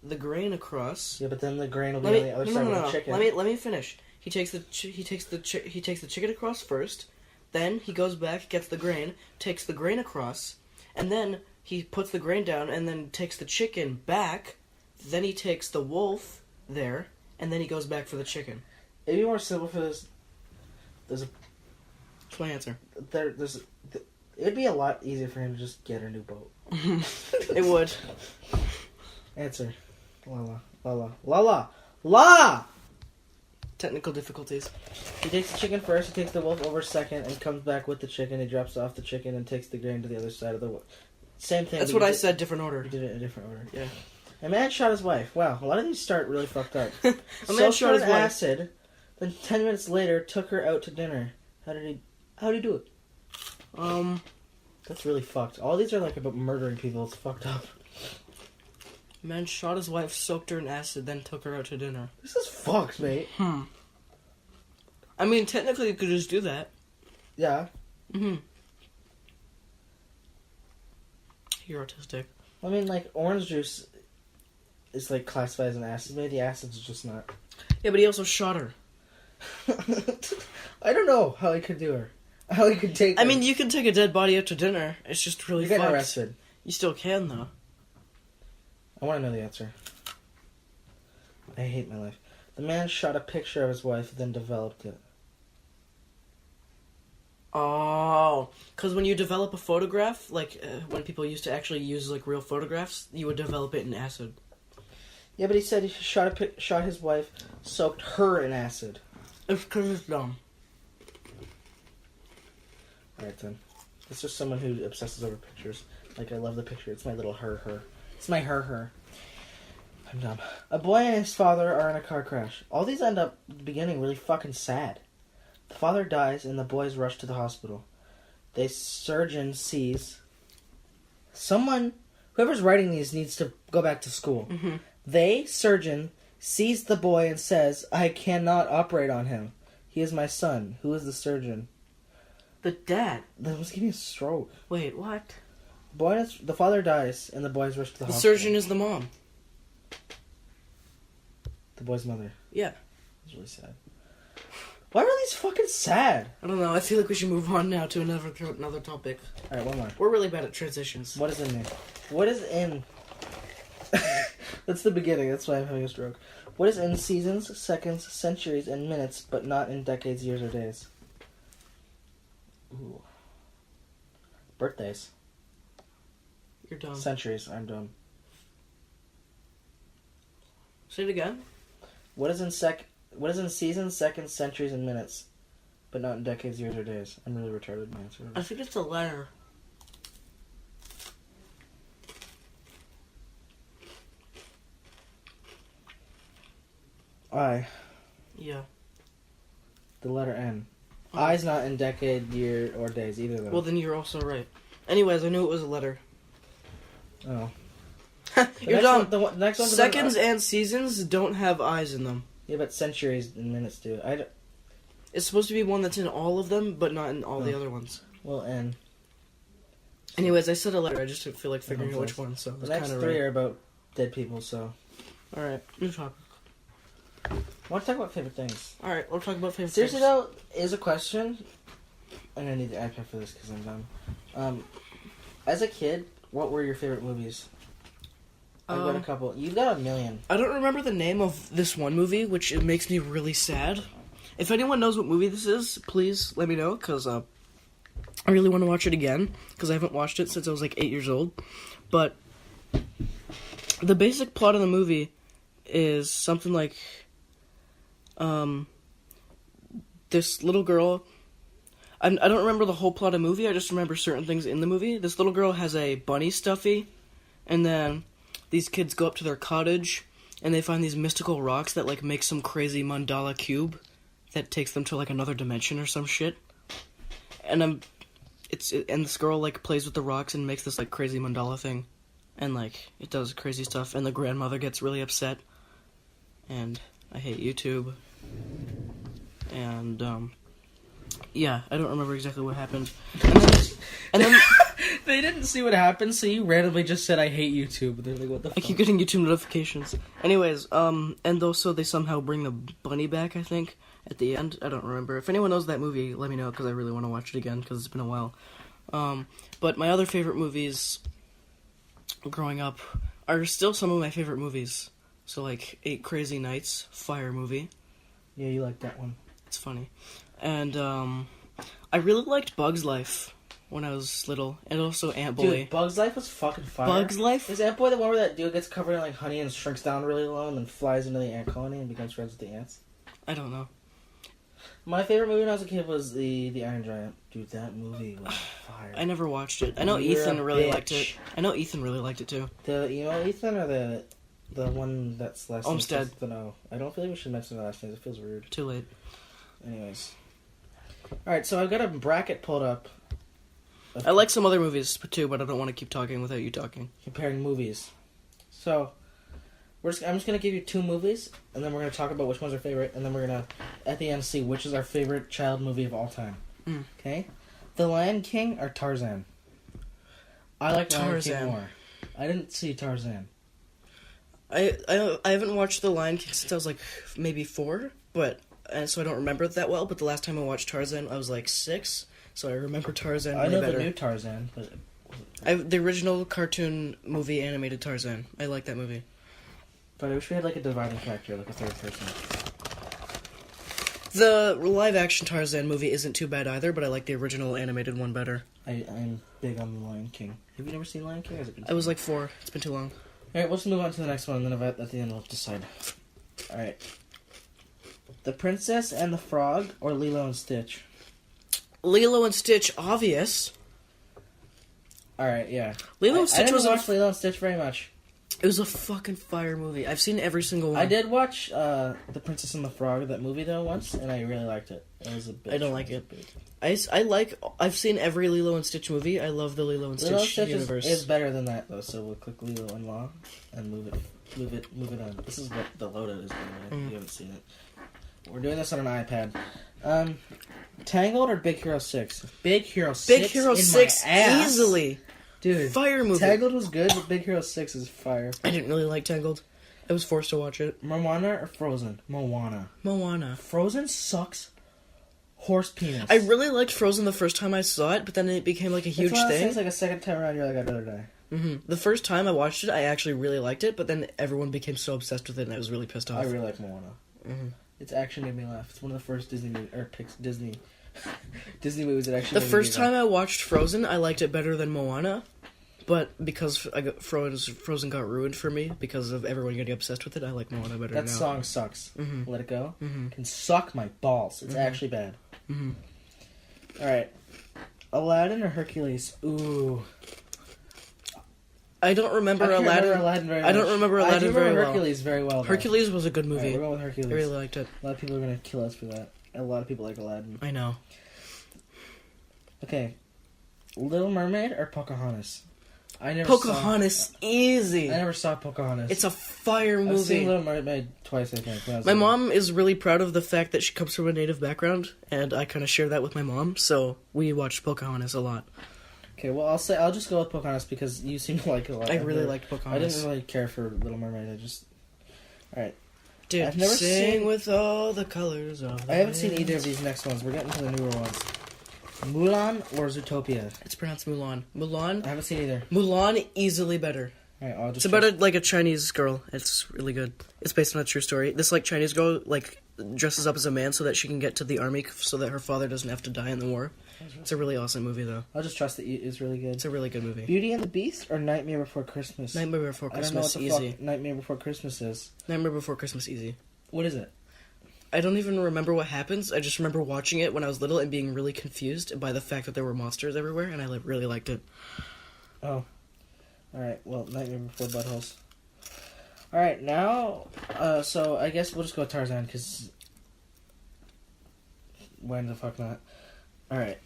the grain across. Yeah, but then the grain will be on the other side of the chicken. Let me finish. He takes the chicken across first, then he goes back, gets the grain, takes the grain across, and then he puts the grain down, and then takes the chicken back. Then he takes the wolf there, and then he goes back for the chicken. It'd be more simple for this. That's my answer. It'd be a lot easier for him to just get a new boat. It would. Answer. La! Technical difficulties. He takes the chicken first, he takes the wolf over second, and comes back with the chicken. He drops off the chicken and takes the grain to the other side of the wolf. Same thing. That's what I said, different order. He did it in a different order. Yeah. A man shot his wife. Wow, a lot of these start really fucked up. A man shot his wife. acid, then 10 minutes later took her out to dinner. How did he do it? That's really fucked. All these are like about murdering people. It's fucked up. Man shot his wife, soaked her in acid, then took her out to dinner. This is fucked, mate. I mean, technically you could just do that. Yeah. You're autistic. I mean, like, orange juice is, like, classified as an acid. Maybe the acid's just not. Yeah, but he also shot her. I don't know how he could do her. How he could take her. I mean, you can take a dead body out to dinner. It's just really You're getting fucked. arrested. You still can, though. I want to know the answer. I hate my life. The man shot a picture of his wife, then developed it. Oh, because when you develop a photograph, like when people used to actually use like real photographs, you would develop it in acid. Yeah, but he said he shot his wife, soaked her in acid. It's because it's dumb. Alright then. It's just someone who obsesses over pictures. Like, I love the picture. It's my little her. It's my her. I'm dumb. A boy and his father are in a car crash. All these end up beginning really fucking sad. The father dies and the boys rush to the hospital. The surgeon sees... Whoever's writing these needs to go back to school. Surgeon, sees the boy and says, I cannot operate on him. He is my son. Who is the surgeon? The dad. That was giving me a stroke. Wait, what? The father dies, and the boys rush to the The hospital. surgeon is the mom. The boy's mother. Yeah. It's really sad. Why are these fucking sad? I don't know. I feel like we should move on now to another topic. Alright, one more. We're really bad at transitions. What is in there? What is in... That's the beginning. That's why I'm having a stroke. What is in seasons, seconds, centuries, and minutes, but not in decades, years, or days? Ooh. Birthdays. You're dumb. Centuries. I'm dumb. Say it again. What is in seasons, seconds, centuries, and minutes, but not in decades, years, or days? I'm really retarded. My answer. I think it's a letter. I. Yeah. The letter N. Oh. I's not in decade, year, or days either, though. Well, then you're also right. Anyways, I knew it was a letter. Oh. You're dumb. The next one's Seconds and seasons don't have I's in them. Yeah, but centuries and minutes do. It's supposed to be one that's in all of them, but not in all the other ones. Well, N. Anyways, I said a letter. I just didn't feel like figuring out which one, so The next three are about dead people, so... Alright, you talk. I want to talk about favorite things. Alright, we'll talk about favorite Seriously, things. though, is a question... I'm going to need the iPad for this because I'm dumb. As a kid, what were your favorite movies? I've got a couple. You've got a million. I don't remember the name of this one movie, which it makes me really sad. If anyone knows what movie this is, please let me know, because I really want to watch it again, because I haven't watched it since I was like 8 years old. But the basic plot of the movie is something like this little girl... I don't remember the whole plot of the movie, I just remember certain things in the movie. This little girl has a bunny stuffy, and then these kids go up to their cottage, and they find these mystical rocks that, like, make some crazy mandala cube that takes them to, like, another dimension or some shit. And this girl, like, plays with the rocks and makes this, like, crazy mandala thing. And, like, it does crazy stuff, and the grandmother gets really upset. And I hate YouTube. And, yeah, I don't remember exactly what happened. And then They didn't see what happened, so you randomly just said, I hate YouTube. They're like, what the fuck? I keep getting YouTube notifications. Anyways, and also they somehow bring the bunny back, I think, at the end. I don't remember. If anyone knows that movie, let me know, because I really want to watch it again, because it's been a while. But my other favorite movies growing up are still some of my favorite movies. So, like, 8 Crazy Nights, fire movie. Yeah, you like that one. It's funny. And, I really liked Bug's Life when I was little, and also Ant Boy. Dude, Bug's Life was fucking fire. Bug's Life? Is Ant Boy the one where that dude gets covered in, like, honey and shrinks down really low and then flies into the ant colony and becomes friends with the ants? I don't know. My favorite movie when I was a kid was the Iron Giant. Dude, that movie was fire. I never watched it. I know You're Ethan a really bitch. liked it. I know Ethan really liked it, too. You know Ethan or the one that's last name? Olmsted. No. I don't feel like we should mention the last names. It feels weird. Too late. Anyways. Alright, so I've got a bracket pulled up. I like some other movies, too, but I don't want to keep talking without you talking. Comparing movies. So, I'm just going to give you 2 movies, and then we're going to talk about which one's our favorite, and then we're going to, at the end, see which is our favorite child movie of all time. Okay? The Lion King or Tarzan? I like Tarzan. Lion King more. I didn't see Tarzan. I haven't watched The Lion King since I was, like, maybe 4, but... so I don't remember it that well, but the last time I watched Tarzan, I was like 6, so I remember Tarzan way I know better. the new Tarzan, but... The original cartoon movie animated Tarzan. I like that movie. But I wish we had, like, a dividing factor, like a third person. The live-action Tarzan movie isn't too bad either, but I like the original animated one better. I'm big on The Lion King. Have you never seen Lion King? Or has it been I was like 4. It's been too long. Alright, let's move on to the next one, and then at the end we'll decide. Alright. The Princess and the Frog or Lilo and Stitch? Lilo and Stitch, obvious. Alright, yeah. Lilo and Stitch I was didn't watch Lilo and Stitch very much. It was a fucking fire movie. I've seen every single one. I did watch The Princess and the Frog, that movie, though, once, and I really liked it. It was a bitch. I don't like it. I've seen every Lilo and Stitch movie. I love the Lilo and Lilo and Stitch Stitch universe. is better than that, though, so we'll click Lilo and Law and move it on. This is what the loadout is, by the way, if you haven't seen it. We're doing this on an iPad. Tangled or Big Hero 6? Big Hero 6 Big Hero in 6, my ass. easily. Dude, Fire movie. Tangled was good, but Big Hero 6 is fire. I didn't really like Tangled. I was forced to watch it. Moana or Frozen? Moana. Frozen sucks. Horse penis. I really liked Frozen the first time I saw it, but then it became like a huge it's thing. It's like a second time around, you're like, I'd rather die. The first time I watched it, I actually really liked it, but then everyone became so obsessed with it, and I was really pissed off. I really like Moana. It's actually made me laugh. It's one of the first Disney Disney movies that actually. The first time I watched Frozen, I liked it better than Moana, but because Frozen got ruined for me because of everyone getting obsessed with it, I like Moana better now. That song sucks. Let It Go can suck my balls. It's actually bad. All right, Aladdin or Hercules? Ooh. I don't remember Aladdin. Very I don't much. remember Aladdin I do remember very Hercules very well. Though. Hercules was a good movie. Right, we're going with Hercules. I really liked it. A lot of people are gonna kill us for that. A lot of people like Aladdin. I know. Okay, Little Mermaid or Pocahontas? Pocahontas, easy. I never saw Pocahontas. It's a fire movie. I've seen Little Mermaid twice, I think. My mom is really proud of the fact that she comes from a native background, and I kind of share that with my mom. So we watched Pocahontas a lot. Okay, well, I'll just go with Pocahontas because you seem to like it a lot. I really liked Pocahontas. I didn't really care for Little Mermaid. Alright. Dude, I've never sing seen... with all the colors of the I haven't seen wind. either of these next ones. We're getting to the newer ones. Mulan or Zootopia? It's pronounced Mulan. Mulan? I haven't seen either. Mulan, easily better. Alright, I'll just... It's about a Chinese girl. It's really good. It's based on a true story. This, Chinese girl, dresses up as a man so that she can get to the army so that her father doesn't have to die in the war. It's a really awesome movie, though. I'll just trust that it's really good. It's a really good movie. Beauty and the Beast or Nightmare Before Christmas? Nightmare Before Christmas, I don't know what the easy. fuck Nightmare Before Christmas is. Nightmare Before Christmas, easy. What is it? I don't even remember what happens. I just remember watching it when I was little and being really confused by the fact that there were monsters everywhere, and I really liked it. Oh. Alright, well, Nightmare Before Buttholes. Alright, now, so I guess we'll just go with Tarzan, because... Why the fuck not? Alright.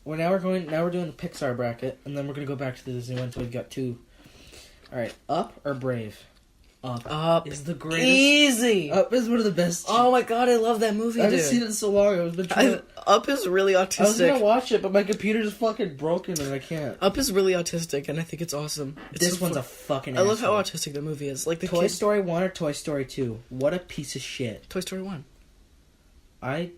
Well, now we're doing the Pixar bracket, and then we're gonna go back to the Disney one, so we've got two. Alright, Up or Brave? Up is the greatest. Easy! Up is one of the best. Oh my god, I love that movie, I haven't dude. seen it in so long. I've been trying Up is really autistic. I was gonna watch it, but my computer's fucking broken and I can't. Up is really autistic, and I think it's awesome. This one's a fucking I love how asshole. autistic that movie is. Like the Toy kid... Story 1 or Toy Story 2? What a piece of shit. Toy Story 1. I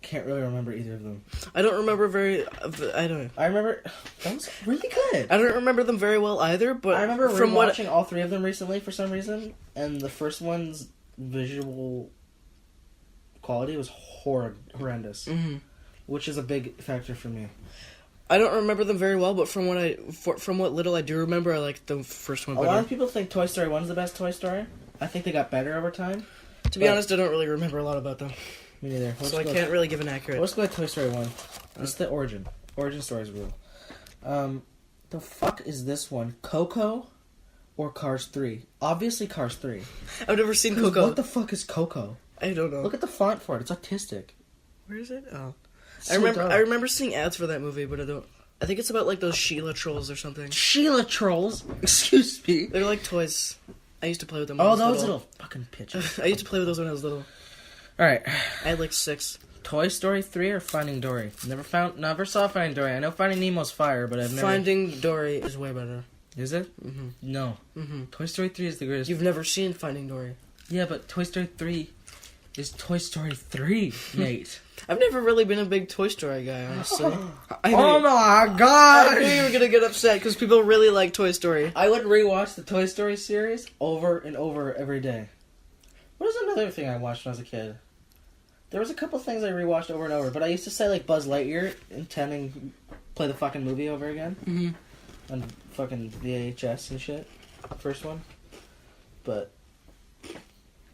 can't really remember either of them. I don't remember very... I don't know. I remember... That was really good. I don't remember them very well either, but... I remember from watching all three of them recently for some reason, and the first one's visual quality was horrendous, which is a big factor for me. I don't remember them very well, but from what little I do remember, I liked the first one better. A lot of people think Toy Story 1 is the best Toy Story. I think they got better over time. To be honest, I don't really remember a lot about them. Me neither. So I can't really give an accurate... Let's go with Toy Story 1. It's the origin. Origin story is real. The fuck is this one? Coco or Cars 3? Obviously Cars 3. I've never seen Coco. What the fuck is Coco? I don't know. Look at the font for it. It's autistic. Where is it? Oh. So I remember seeing ads for that movie, but I don't... I think it's about, those Sheila trolls or something. Sheila trolls? Excuse me. They're like toys. I used to play with them when I was those little. little fucking pitches. I used to play with those when I was little. Alright. I had 6. Toy Story 3 or Finding Dory? Never saw Finding Dory. I know Finding Nemo's fire, but I've never... Finding Dory is way better. Is it? Mm-hmm. No. Mm-hmm. Toy Story 3 is the greatest. You've never seen Finding Dory. Yeah, but Toy Story 3 is Toy Story 3, Nate. I've never really been a big Toy Story guy, honestly. Oh my god! I knew you were gonna get upset because people really like Toy Story. I would rewatch the Toy Story series over and over every day. What was another thing I watched when I was a kid? There was a couple things I rewatched over and over, but I used to say Buzz Lightyear, intending play the fucking movie over again. Mm-hmm. On fucking VHS and shit. First one. But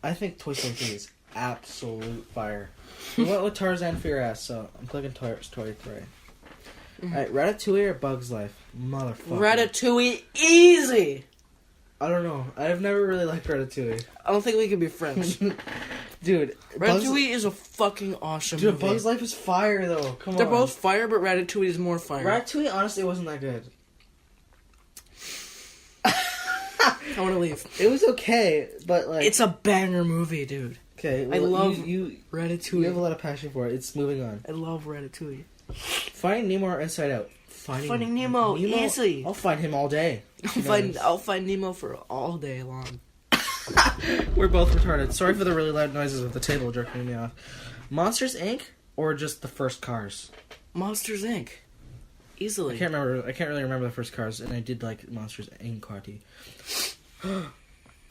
I think Toy Story 3 is absolute fire. We went with Tarzan for your ass, so I'm clicking Toy Story 3. Alright, Ratatouille or Bug's Life? Motherfucker. Ratatouille, easy! I don't know. I've never really liked Ratatouille. I don't think we can be friends. Dude, Ratatouille is a fucking awesome movie. Bug's Life is fire, though. Come on. They're both fire, but Ratatouille is more fire. Ratatouille, honestly, wasn't that good. I want to leave. It was okay, but It's a banger movie, dude. Okay, well, I love you Ratatouille. You have a lot of passion for it. It's moving on. I love Ratatouille. Finding Nemo or Inside Out? Finding Nemo, easy. I'll find him all day. I'll find Nemo for all day long. We're both retarded. Sorry for the really loud noises of the table jerking me off. Monsters Inc. or just the first Cars? Monsters Inc. Easily. I can't really remember the first Cars, and I did like Monsters Inc.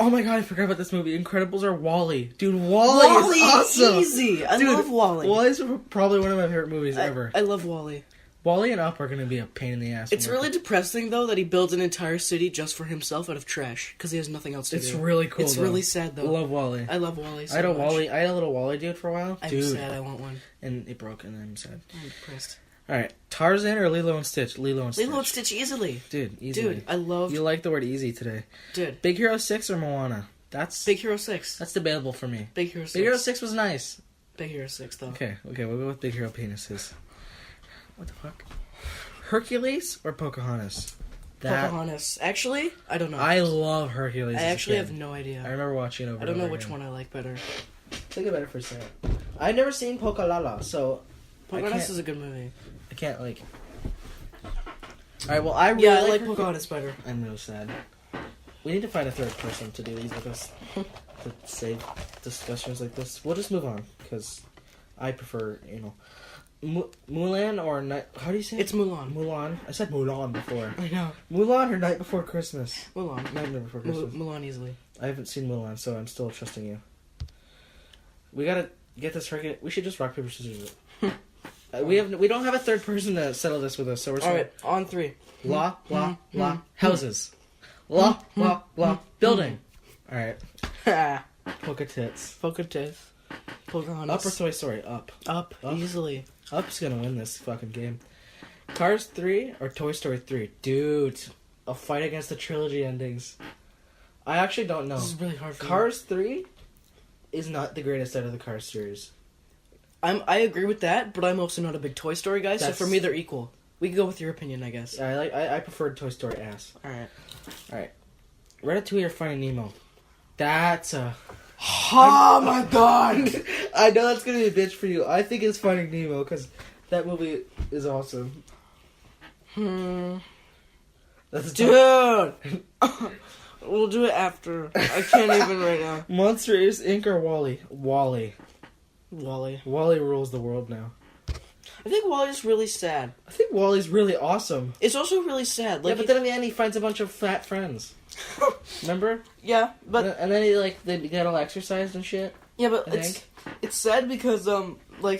Oh my god, I forgot about this movie. Incredibles or Wall-E. Dude, Wall-E is awesome. Easy. I love Wall-E. Wall-E's probably one of my favorite movies ever. I love Wall-E. Wall-E and Up are going to be a pain in the ass. It's really depressing, though, that he builds an entire city just for himself out of trash, because he has nothing else to do. It's really cool, It's really sad, though. I love Wall-E. I love Wall-E so I had a much. I had a little Wall-E dude for a while. I'm sad, I want one. And it broke, and I'm sad. I'm depressed. Alright, Tarzan or Lilo and Stitch? Lilo and Stitch. Lilo and Stitch easily. Dude, easily. Dude, I love... You like the word easy today. Dude. Big Hero 6 or Moana? Big Hero 6. That's debatable for me. Big Hero 6. Big Hero 6 was nice. Big Hero 6, though. Okay, we'll go with Big Hero penises. What the fuck? Hercules or Pocahontas? Pocahontas. Actually, I don't know. I love Hercules. I actually have no idea. I remember watching it over I don't and know over which again. one I like better. Think about it for a second. I've never seen Pocalala, so Pocahontas is a good movie. I can't like. Alright, well I really Yeah, I like Pocahontas better. I'm real sad. We need to find a third person to do these with us to save discussions like this. We'll just move on because I prefer, Mulan or Night. How do you say it? It's Mulan. Mulan. I said Mulan before. I know. Mulan or Night Before Christmas? Mulan. Nightmare Before Christmas. Mulan easily. I haven't seen Mulan, so I'm still trusting you. We gotta get this right. We should just rock paper scissors it. We don't have a third person to settle this with us, so we're all right. On 3. La houses. La building. All right. Polka tits. Pocahontas. Pocahontas. Up or Toy Story? Up. Up. Easily. Up's gonna win this fucking game. Cars 3 or Toy Story 3? Dude, a fight against the trilogy endings. I actually don't know. This is really hard for Cars 3 is not the greatest out of the Cars series. I agree with that, but I'm also not a big Toy Story guy, so for me they're equal. We can go with your opinion, I guess. I preferred Toy Story ass. Alright. Ratatouille or Finding Nemo? That's a... Oh my god! I know that's gonna be a bitch for you. I think it's Finding Nemo because that movie is awesome. That's Dude! We'll do it after. I can't even right now. Monsters Inc. or Wall-E? Wall-E. Wall-E rules the world now. I think Wall-E's really sad. I think Wall-E's really awesome. It's also really sad. Like, yeah, but then in the end he finds a bunch of fat friends. Remember? Yeah, but... And then they get all exercised and shit. Yeah, but it's sad because,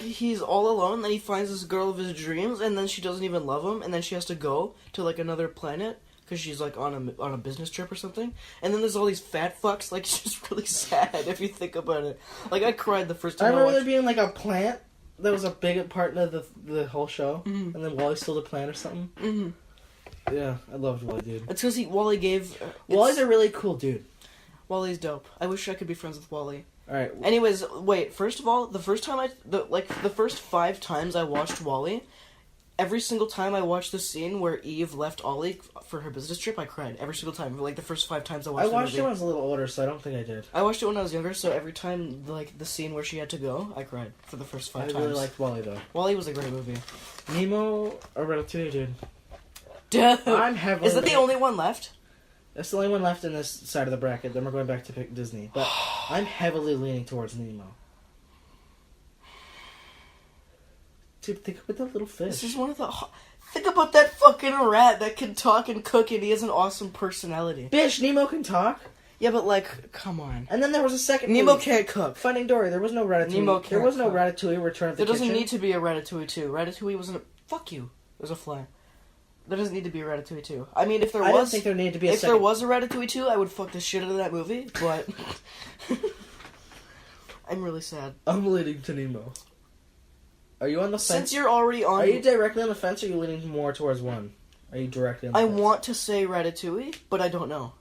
he's all alone, then he finds this girl of his dreams, and then she doesn't even love him, and then she has to go to, another planet, because she's, on a business trip or something, and then there's all these fat fucks, it's just really sad if you think about it. I cried the first time I remember there being, a plant that was a big part of the whole show, and then Wall-E stole the plant or something. Mm-hmm. Yeah, I loved Wall-E, dude. It's because Wall-E gave... Wall-E's a really cool dude. Wall-E's dope. I wish I could be friends with Wall-E. Alright. Anyways, wait, first of all, the first 5 times I watched Wall-E, every single time I watched the scene where Eve left Ollie for her business trip, I cried. Every single time. The first 5 times I watched it. I watched it when I was a little older, so I don't think I did. I watched it when I was younger, so every time, the scene where she had to go, I cried for the first 5 times. I really liked Wall-E, though. Wall-E was a great movie. Nemo or Ratatouille, dude? Dude! I'm heavily... Is that the only one left? That's the only one left in this side of the bracket. Then we're going back to pick Disney. But I'm heavily leaning towards Nemo. Dude, think about that little fish. This is one of the... Think about that fucking rat that can talk and cook, and he has an awesome personality. Bitch, Nemo can talk? Yeah, but, come on. And then there was a second Nemo movie. can't cook. Finding Dory. There was no Ratatouille. Nemo can't There was no cook. Ratatouille Return of the There Kitchen. doesn't need to be a Ratatouille 2. Ratatouille wasn't a... Fuck you. There's a fly. There doesn't need to be a Ratatouille 2. I mean, if there was... I don't think there needed to be a If second... there was a Ratatouille 2, I would fuck the shit out of that movie, but... I'm really sad. I'm leaning to Nemo. Are you on the fence? Since you're already on... Are you directly on the fence, or are you leaning more towards one? Are you directly on the I fence? want to say Ratatouille, but I don't know.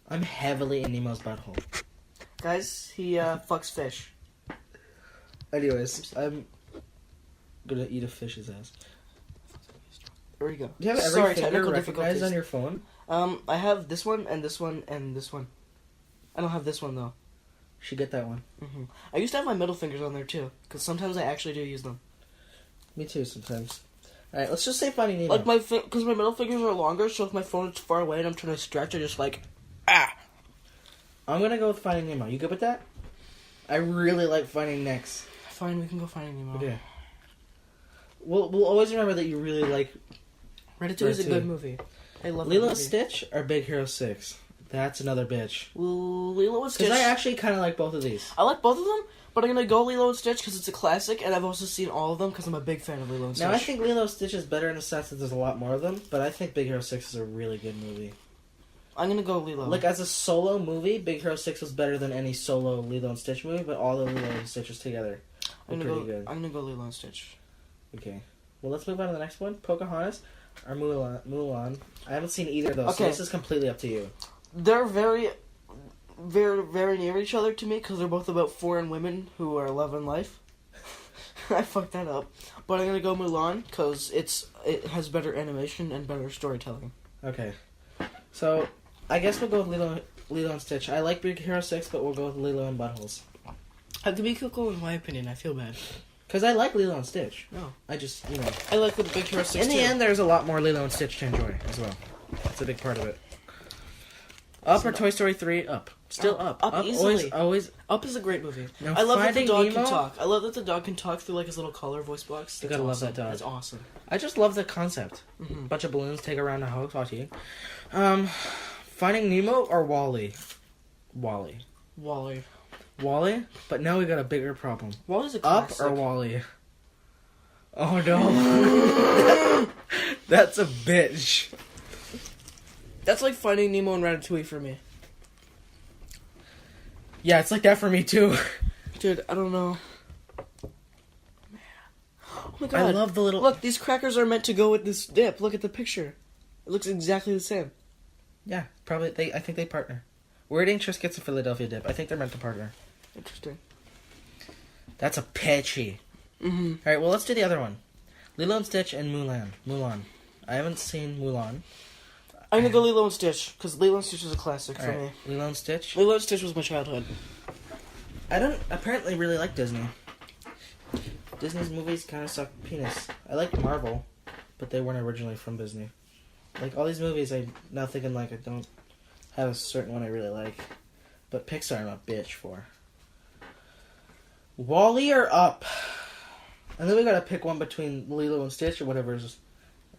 I'm heavily in Nemo's butthole. Guys, he fucks fish. Anyways, I'm gonna eat a fish's ass. There we go. Do you have every Sorry, finger technical recognized difficulties. on your phone? I have this one, and this one, and this one. I don't have this one, though. Should get that one. Mm-hmm. I used to have my middle fingers on there, too, because sometimes I actually do use them. Me too, sometimes. Alright, let's just say Finding Nemo. Because my middle fingers are longer, so if my phone is far away and I'm trying to stretch, I just ah! I'm gonna go with Finding Nemo. You good with that? I really like Finding next. Fine, we can go Finding Nemo. Okay. We'll always remember that you really like Ratatouille is a Ratatouille. good movie. I love that Lilo movie. and Stitch or Big Hero 6? That's another bitch. Lilo and Stitch. Because I actually kind of like both of these. I like both of them, but I'm gonna go Lilo and Stitch because it's a classic, and I've also seen all of them because I'm a big fan of Lilo and Stitch. Now, I think Lilo and Stitch is better in the sense that there's a lot more of them, but I think Big Hero 6 is a really good movie. I'm gonna go Lilo. Like, as a solo movie, Big Hero 6 was better than any solo Lilo and Stitch movie, but all the Lilo and Stitches together were pretty good. I'm gonna go Lilo and Stitch. Okay. Well, let's move on to the next one. Pocahontas or Mulan. I haven't seen either of those, so Okay. this is completely up to you. They're very, very, very near each other to me because they're both about foreign women who are loving life. I fucked that up, but I'm gonna go Mulan because it has better animation and better storytelling. Okay. So, I guess we'll go with Lilo and Stitch. I like Big Hero 6, but we'll go with Lilo and Buttholes. How can we go in my opinion? I feel bad. Because I like Lilo and Stitch. No, I just, I like the Big Hero 6 In the too. end, there's a lot more Lilo and Stitch to enjoy as well. That's a big part of it. Up or Toy Story 3? Up. Still up. Up easily. Always. Up is a great movie. Now, I love that the Finding dog Nemo? can talk. I love that the dog can talk through like his little color voice box. You That's gotta love awesome. that dog. That's awesome. I just love the concept. Mm-hmm. Bunch of balloons take around a house watching. Finding Nemo or Wall-E? Wally. Wall-E? But now we got a bigger problem. Wally's a Up classic. or Wall-E? Oh no. That's a bitch. That's like Finding Nemo and Ratatouille for me. Yeah, it's like that for me too. Dude, I don't know. Man. Oh my god. I love the little... Look, these crackers are meant to go with this dip. Look at the picture. It looks exactly the same. Yeah, probably. I think they partner. Weird Inc. Triscuits and Philadelphia Dip. I think they're meant to partner. Interesting. That's a pitchy. Mm-hmm. Alright, well, let's do the other one. Lilo and Stitch and Mulan. I haven't seen Mulan. I'm gonna go Lilo and Stitch, because Lilo and Stitch is a classic for Alright, me. Lilo and Stitch. Lilo and Stitch was my childhood. I don't apparently really like Disney. Disney's movies kind of suck penis. I like Marvel, but they weren't originally from Disney. Like, all these movies, I'm now thinking, like, I don't have a certain one I really like. But Pixar, I'm a bitch for. Wall-E or Up? And then we gotta pick one between Lilo and Stitch or whatever is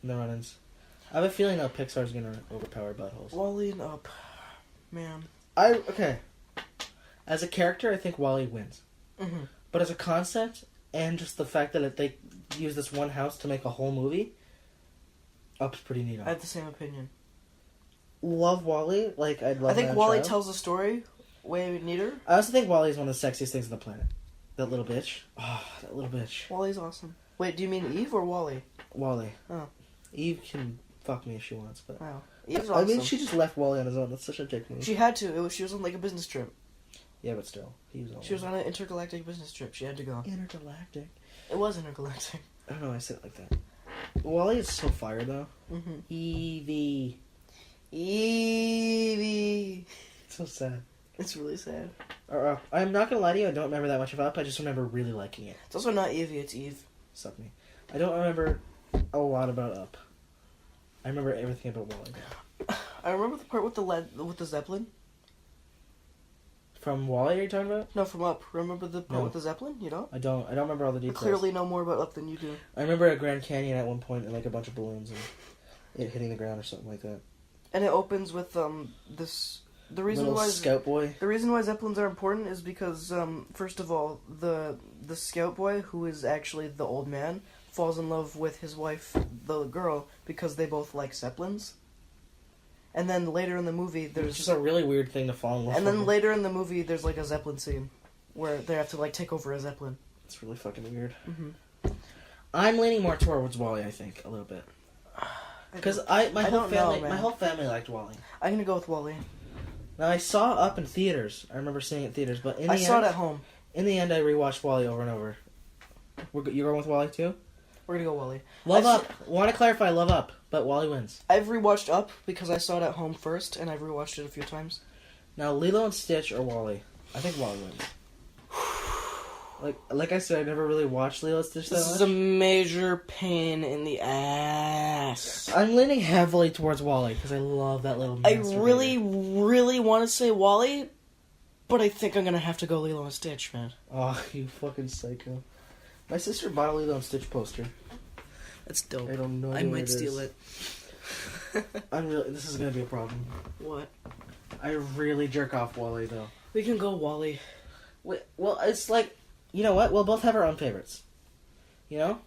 in the run-ins. I have a feeling now Pixar's gonna overpower Buttholes. Wally and Up. Man. Okay. As a character, I think Wall-E wins. Mm-hmm. But as a concept, and just the fact that they use this one house to make a whole movie, Up's pretty neat. I have the same opinion. Love Wall-E. Like, I'd love I think that Wally child. tells the story way neater. I also think Wall-E is one of the sexiest things on the planet. That little bitch. Oh, that little bitch. Wally's awesome. Wait, do you mean Eve or Wally? Wall-E. Oh. Eve can fuck me if she wants, but... Wow. Eve's awesome. I mean, she just left Wall-E on his own. That's such a dick move. She had to. She was on like a business trip. Yeah, but still. He was on She was on an intergalactic business trip. She had to go. Intergalactic. It was intergalactic. I don't know why I said it like that. Wall-E is so fire, though. Mm-hmm. Evie. Evie. It's so sad. It's really sad. I'm not gonna lie to you, I don't remember that much of Up. I just remember really liking it. It's also not Evie, it's Eve. Suck me. I don't remember a lot about Up. I remember everything about Wall-E. I remember the part with the Zeppelin. From Wall-E, are you talking about? No, from Up. Remember the part No. with the Zeppelin? You know? I don't remember all the I details. clearly know more about Up than you do. I remember a Grand Canyon at one point and like a bunch of balloons and it hitting the ground or something like that. And it opens with this. The reason Little why scout boy. The reason why Zeppelins are important is because, first of all, the scout boy, who is actually the old man, falls in love with his wife, the girl, because they both like Zeppelins. And then later in the movie, It's there's... just a really weird thing to fall in love And then with. later in the movie, there's like a Zeppelin scene, where they have to like take over a Zeppelin. It's really fucking weird. Mm-hmm. I'm leaning more towards Wall-E, I think, a little bit. Because my whole family liked Wall-E. I'm gonna go with Wally. Now, I saw Up in theaters. I remember seeing it in theaters, but I saw it at home. In the end, I rewatched Wall-E over and over. You going with Wall-E too? We're gonna go Wally. Love Up. Want to clarify, Love Up, but Wall-E wins. I've rewatched Up because I saw it at home first, and I've rewatched it a few times. Now, Lilo and Stitch or Wall-E? I think Wall-E wins. Like I said, I never really watched Lilo and Stitch that much. This is a major pain in the ass. I'm leaning heavily towards Wall-E because I love that little I monster really, baby. really want to say Wally, but I think I'm gonna have to go Lilo and Stitch, man. Oh, you fucking psycho. My sister bought a Lilo and Stitch poster. That's dope. I don't know. I where might it steal is. it. This is gonna be a problem. What? I really jerk off Wally though. We can go Wally. Wait, well, it's like, you know what? We'll both have our own favorites. You know?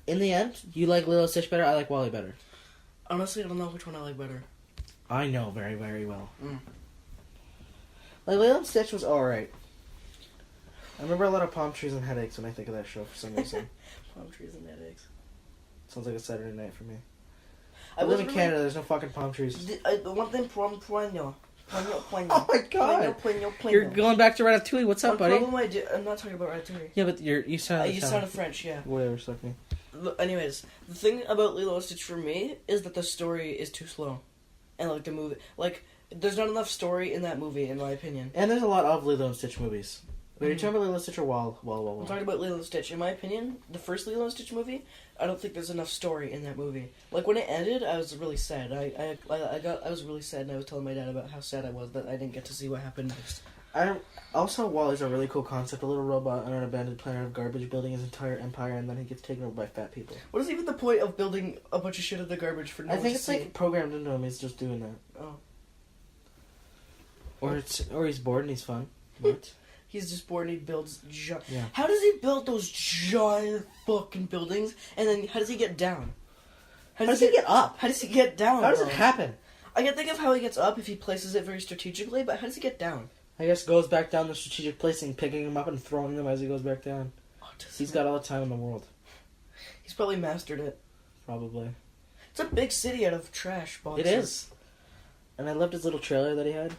In the end, you like Lilo and Stitch better, I like Wally better. Honestly, I don't know which one I like better. I know very, very well. Mm. Like, Lilo and Stitch was alright. I remember a lot of palm trees and headaches when I think of that show for some reason. Palm trees and headaches. Sounds like a Saturday night for me. I I live in Canada, there's no fucking palm trees. The one thing, Pueno. Oh my god! Pueno. You're going back to Ratatouille, what's up, buddy? I'm not talking about Ratatouille. Yeah, but you sound... You sounded French, yeah. Whatever, suck me. Anyways, the thing about Lilo and Stitch for me is that the story is too slow. And, like, the movie... Like, there's not enough story in that movie, in my opinion. And there's a lot of Lilo and Stitch movies. Wait, are you talking about Lilo and Stitch or Wall? I'm talking about Lilo and Stitch. In my opinion, the first Lilo and Stitch movie, I don't think there's enough story in that movie. Like, when it ended, I was really sad. I was really sad, and I was telling my dad about how sad I was that I didn't get to see what happened next. Also, Wally's a really cool concept. A little robot on an abandoned planet of garbage building his entire empire, and then he gets taken over by fat people. What is even the point of building a bunch of shit in the garbage for no one I think to it's see? like programmed into him. He's just doing that. Oh. Or he's bored and he's fun. What? He's just bored and he builds Yeah. How does he build those giant fucking buildings? And then how does he get down? How does he get up? How does he get down? How does bro? it happen? I can think of how he gets up if he places it very strategically, but how does he get down? I guess goes back down the strategic placing, picking him up and throwing them as he goes back down. He's got all the time in the world. He's probably mastered it. Probably. It's a big city out of trash boxes. It is. And I loved his little trailer that he had.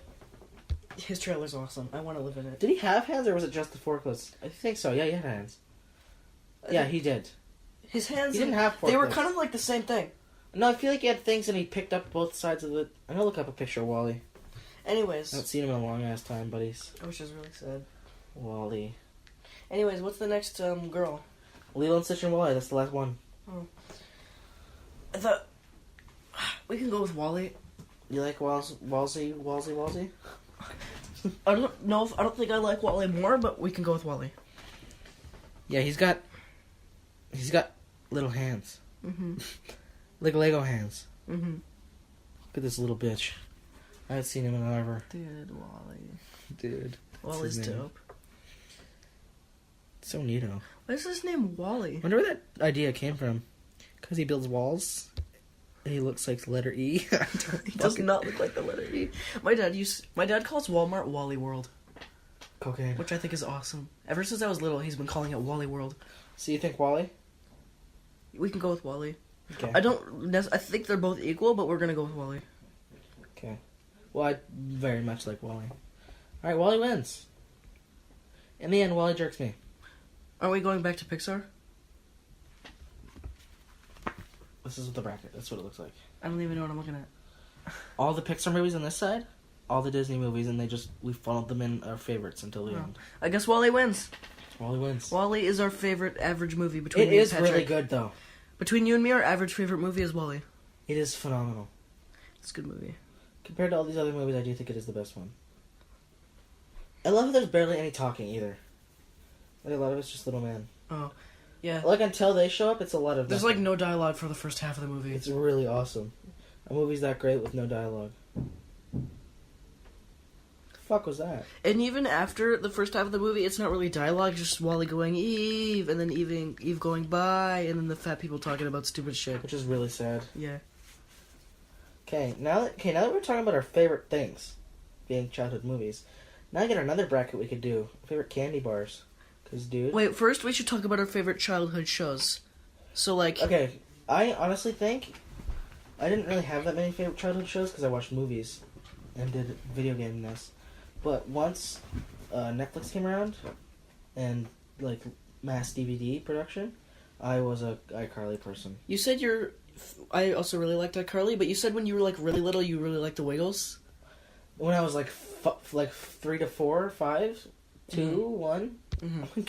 His trailer's awesome. I want to live in it. Did he have hands or was it just the forklifts? I think so. Yeah, he had hands. Yeah, he did. His hands... He didn't have forklifts. They were kind of like the same thing. No, I feel like he had things and he picked up both sides of it. I'm gonna look up a picture of Wally. Anyways. I haven't seen him in a long ass time, buddies. Which is really sad. Wally. Anyways, what's the next girl? Lilo and Stitch and Wally, that's the last one. Oh. I thought... We can go with Wally. You like Walsy? I don't know if... I don't think I like Wally more, but we can go with Wally. Yeah, he's got little hands. Mm-hmm. Like Lego hands. Mm-hmm. Look at this little bitch. I haven't seen him in ever. Dude, Wally. Dude. Wally's dope. So neato. Why is his name Wally? I wonder where that idea came from. Because he builds walls. And he looks like the letter E. He does not look like the letter E. My dad calls Walmart Wally World. Cocaine. Which I think is awesome. Ever since I was little, he's been calling it Wally World. So you think Wally? We can go with Wally. Okay. I think they're both equal, but we're gonna go with Wally. Okay. Well, I very much like Wally. Alright, Wally wins. In the end, Wally jerks me. Are we going back to Pixar? This is the bracket. That's what it looks like. I don't even know what I'm looking at. All the Pixar movies on this side, all the Disney movies, and we funneled them in our favorites until the end. I guess Wally wins. Wally wins. Wally is our favorite average movie between It me and is Patrick. really good, though. Between you and me, our average favorite movie is Wally. It is phenomenal. It's a good movie. Compared to all these other movies, I do think it is the best one. I love how there's barely any talking, either. Like, a lot of it's just little man. Oh, yeah. Like, until they show up, it's a lot of There's, nothing. like, no dialogue for the first half of the movie. It's really awesome. A movie's that great with no dialogue. The fuck was that? And even after the first half of the movie, it's not really dialogue, just Wally going, Eve, and then Eve going, bye, and then the fat people talking about stupid shit. Which is really sad. Yeah. Okay, now that we're talking about our favorite things, being childhood movies, now I get another bracket we could do. Favorite candy bars. Because, dude... Wait, first we should talk about our favorite childhood shows. So, like... Okay, I honestly think I didn't really have that many favorite childhood shows because I watched movies and did video game this. But once Netflix came around and, like, mass DVD production, I was a iCarly person. You said I also really liked iCarly, but you said when you were, like, really little, you really liked the Wiggles? When I was, like, 3 to 4, 5, 2, 1... Mm-hmm. Oh my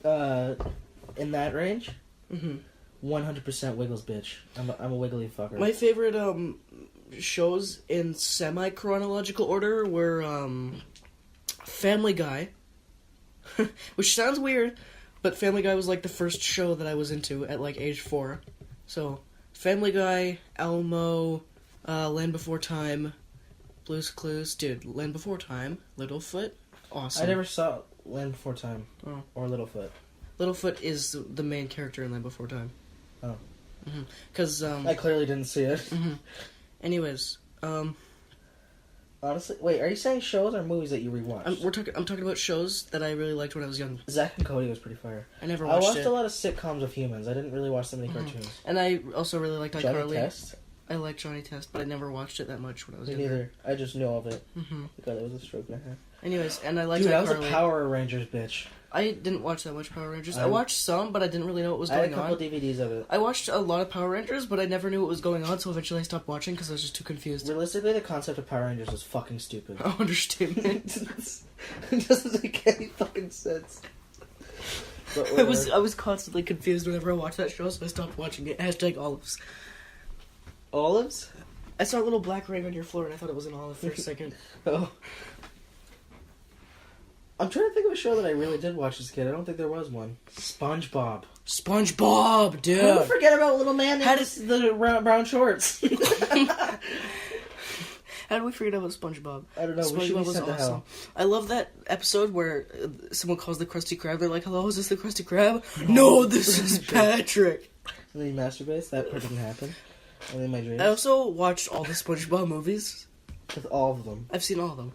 god. In that range, 100% Wiggles, bitch. I'm a wiggly fucker. My favorite shows in semi-chronological order were Family Guy, which sounds weird, But Family Guy was like the first show that I was into at like age 4. So Family Guy, Elmo, Land Before Time, Blue's Clues, dude. Land Before Time, Littlefoot, awesome. I never saw Land Before Time or Littlefoot. Littlefoot is the main character in Land Before Time. Oh, because I clearly didn't see it. Anyways, honestly, wait, are you saying shows or movies that you rewatched? I'm talking about shows that I really liked when I was young. Zack and Cody was pretty fire. I never I watched watched it. a lot of sitcoms with humans. I didn't really watch so many cartoons. And I also really liked Johnny iCarly. Test? I liked Johnny Test, but I never watched it that much when I was Me younger. neither. I just knew of it because it was a stroke and a half. Anyways, and I liked Dude, iCarly. I was a Power Rangers bitch. I didn't watch that much Power Rangers. I watched some, but I didn't really know what was I had going a couple on. DVDs of it. I watched a lot of Power Rangers, but I never knew what was going on, so eventually I stopped watching because I was just too confused. Realistically, the concept of Power Rangers is fucking stupid. Oh, understatement. It doesn't make any fucking sense. I was constantly confused whenever I watched that show, so I stopped watching it. #olives. Olives? I saw a little black ring on your floor, and I thought it was an olive for a second. Oh. I'm trying to think of a show that I really did watch as a kid. I don't think there was one. SpongeBob. SpongeBob, dude. How did we forget about little man in How the brown shorts? How did we forget about SpongeBob? I don't know. We should be sent to hell. I love that episode where someone calls the Krusty Krab. They're like, "Hello, is this the Krusty Krab?" No, this is Patrick. And then he masturbates. That part didn't happen. Only in my dreams. I also watched all the SpongeBob movies. With all of them. I've seen all of them.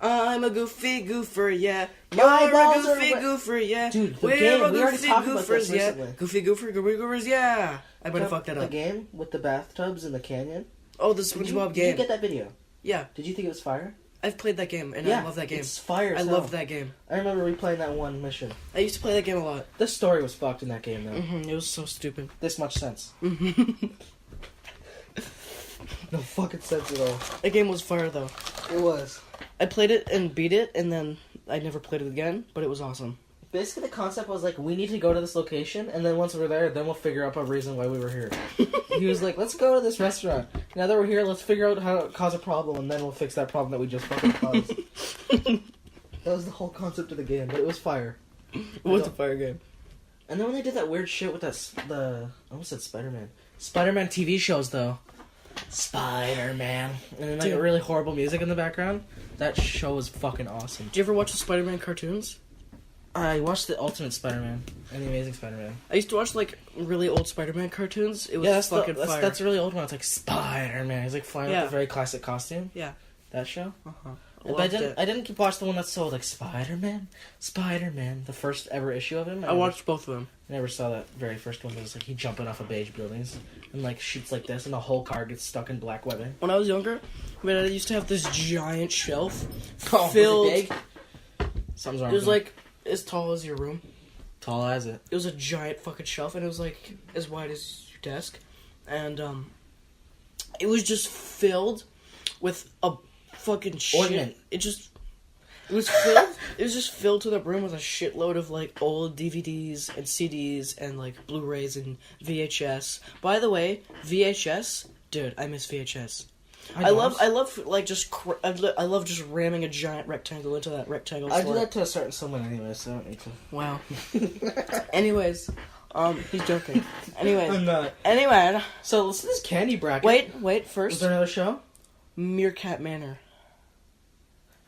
I'm a goofy goofer, yeah. My You're a balls are goofy wet. goofer, yeah. Dude, the We're game. a We already goofy talked about this goofers, yeah. recently. Goofy goofer, goofy goofers, yeah. I better fuck that The up. game with the bathtubs in the canyon. Oh, the SpongeBob game. Did you get that video? Yeah, Did you think it was fire? I've played that game, and Yeah, I love that game. It's fire. I love that game. I remember replaying that one mission. I used to play that game a lot. The story was fucked in that game, though. It was so stupid. This much sense. No fucking sense at all. That game was fire, though. It was. I played it and beat it, and then I never played it again, but it was awesome. Basically, the concept was like, we need to go to this location, and then once we're there, then we'll figure out a reason why we were here. He was like, let's go to this restaurant. Now that we're here, let's figure out how to cause a problem, and then we'll fix that problem that we just fucking caused. That was the whole concept of the game, but it was fire. It was a fire game. And then when they did that weird shit with I almost said Spider-Man. Spider-Man TV shows, though. Spider-Man. And then, like, Dude. really horrible music in the background. That show was fucking awesome. Did you ever watch the Spider-Man cartoons? I watched the Ultimate Spider-Man and the Amazing Spider-Man. I used to watch, like, really old Spider-Man cartoons. It was fucking fire. That's a really old one. It's like Spider-Man. He's like flying with a very classic costume. Yeah. That show. Uh-huh. But I didn't keep watching the one that's so like Spider-Man, the first ever issue of him. I watched both of them. I never saw that very first one. It was like he jumping off of beige buildings and like shoots like this, and the whole car gets stuck in black webbing. When I was younger, I used to have this giant shelf Oh, filled. was it big? Something's wrong. It was with like as tall as your room. tall as it. It was a giant fucking shelf, and it was like as wide as your desk, and it was just filled with a fucking shit. Ornament. It was filled. It was just filled to the brim with a shitload of like old DVDs and CDs and like Blu-rays and VHS. By the way, VHS, dude, I miss VHS. I love like just I love just ramming a giant rectangle into that rectangle. I do slot. that to a certain someone anyway, so I don't need to. Wow. Anyways, he's joking. Anyway, I'm not. Anyway, So let's do this candy bracket. wait. Is First, there another show? Meerkat Manor.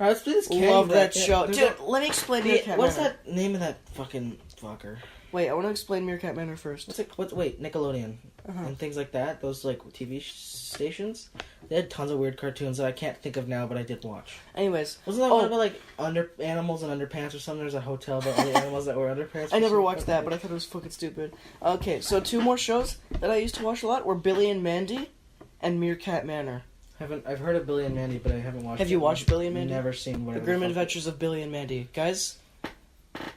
Alright, let's do this candy Love bracket. that show, There's dude. Let me explain Meerkat what's Manor. that name of that fucking fucker? Wait, I want to explain Meerkat Manor first. Wait, Nickelodeon Uh-huh. and things like that. Those like TV stations. They had tons of weird cartoons that I can't think of now, but I did watch. Anyways, Wasn't that one about like animals and underpants or something? There's a hotel about all the animals that were underpants. I never watched that, but I thought it was fucking stupid. Okay, so two more shows that I used to watch a lot were Billy and Mandy and Meerkat Manor. I've heard of Billy and Mandy, but I haven't watched. Have you watched Billy and Mandy? Never seen The whatever. Grim fuck- Adventures of Billy and Mandy. Guys,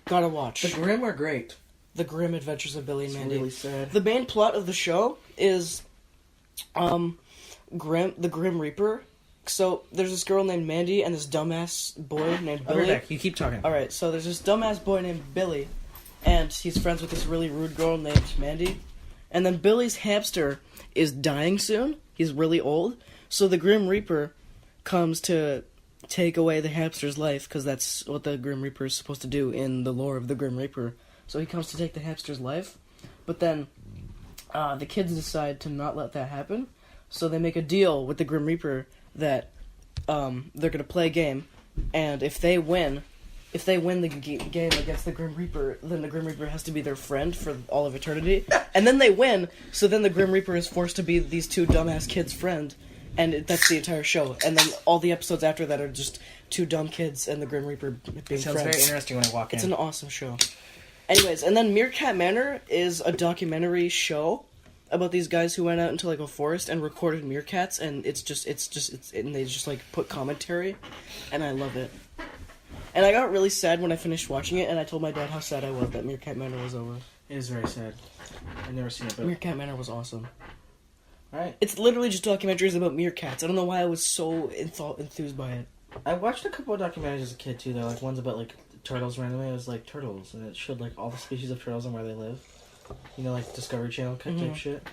gotta watch. The Grim are great. The Grim Adventures of Billy and It's Mandy. really sad. The main plot of the show is, the Grim Reaper. So there's this girl named Mandy and this dumbass boy named I'll be Billy. back. You keep talking. All right, so there's this dumbass boy named Billy, and he's friends with this really rude girl named Mandy. And then Billy's hamster is dying soon. He's really old. So the Grim Reaper comes to take away the hamster's life, because that's what the Grim Reaper is supposed to do in the lore of the Grim Reaper. So he comes to take the hamster's life, but then the kids decide to not let that happen. So they make a deal with the Grim Reaper that they're going to play a game, and if they win the game against the Grim Reaper, then the Grim Reaper has to be their friend for all of eternity. And then they win, so then the Grim Reaper is forced to be these two dumbass kids' friend, and that's the entire show. And then all the episodes after that are just two dumb kids and the Grim Reaper being Sounds friends. very interesting when I walk in. It's an awesome show. Anyways, and then Meerkat Manor is a documentary show about these guys who went out into like a forest and recorded meerkats, and and they just like put commentary, and I love it. And I got really sad when I finished watching it, and I told my dad how sad I was that Meerkat Manor was over. It is very sad. I've never seen it, but... Meerkat Manor was awesome. Alright. It's literally just documentaries about meerkats. I don't know why I was so enthused by it. I watched a couple of documentaries as a kid, too, though. Like, ones about, like, turtles randomly. It was, like, turtles, and it showed, like, all the species of turtles and where they live. You know, like, Discovery Channel type shit.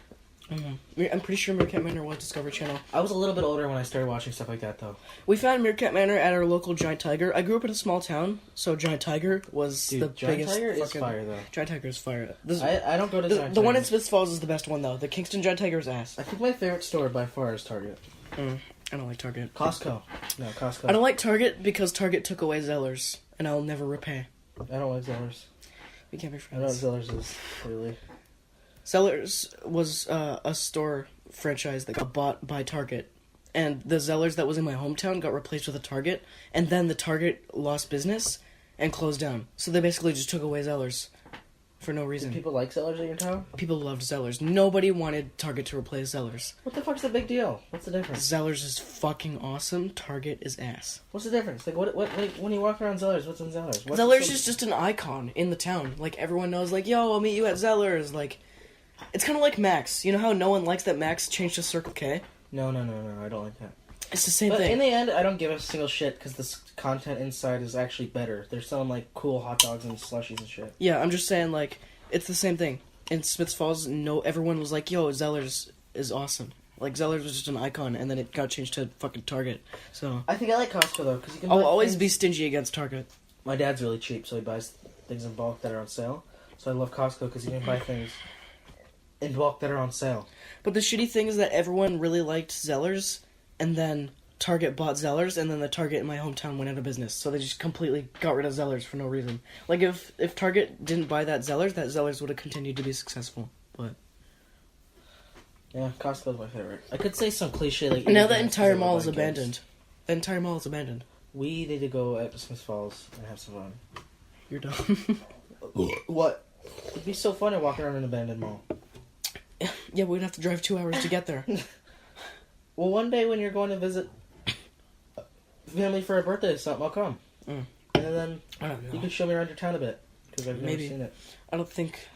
Mm-hmm. I'm pretty sure Meerkat Manor was Discovery Channel. I was a little bit older when I started watching stuff like that, though. We found Meerkat Manor at our local Giant Tiger. I grew up in a small town, so Giant Tiger was the Giant biggest. Tiger is fire, though. Giant Tiger is fire. I don't go to Giant Tiger. The one in Smiths Falls is the best one, though. The Kingston Giant Tiger is ass. I think my favorite store by far is Target. I don't like Target. Costco. No, Costco. I don't like Target because Target took away Zellers, and I'll never repay. I don't like Zellers. We can't be I know what friends. Zellers is, clearly. Zellers was a store franchise that got bought by Target, and the Zellers that was in my hometown got replaced with a Target, and then the Target lost business and closed down. So they basically just took away Zellers for no reason. Do people like Zellers in your town? People loved Zellers. Nobody wanted Target to replace Zellers. What the fuck's the big deal? What's the difference? Zellers is fucking awesome. Target is ass. What's the difference? Like, what like, when you walk around Zellers, what's in Zellers? Zellers is just an icon in the town. Like, everyone knows, like, yo, I'll meet you at Zellers. Like, it's kind of like Max. You know how no one likes that Max changed to Circle K? No, I don't like that. It's the same But thing. in the end, I don't give a single shit because the content inside is actually better. They're selling, like, cool hot dogs and slushies and shit. Yeah, I'm just saying, like, it's the same thing. In Smiths Falls, everyone was like, yo, Zellers is awesome. Like, Zellers was just an icon, and then it got changed to fucking Target. So I think I like Costco, though, because you can I'll buy always things. be stingy against Target. My dad's really cheap, so he buys things in bulk that are on sale. So I love Costco because you can buy things in bulk that are on sale. But the shitty thing is that everyone really liked Zellers, and then Target bought Zellers, and then the Target in my hometown went out of business. So they just completely got rid of Zellers for no reason. Like, if Target didn't buy that Zellers would have continued to be successful. But Yeah, Costco's my favorite. I could say some cliche like... now the entire mall is abandoned. The entire mall is abandoned. We need to go at Smith Falls and have some fun. You're dumb. What? It'd be so fun to walk around an abandoned mall. Yeah, we'd have to drive 2 hours to get there. Well, one day when you're going to visit family for a birthday or something, I'll come. Mm. And then I don't know. you can show me around your town a bit. Because I've never Maybe. seen it. I don't think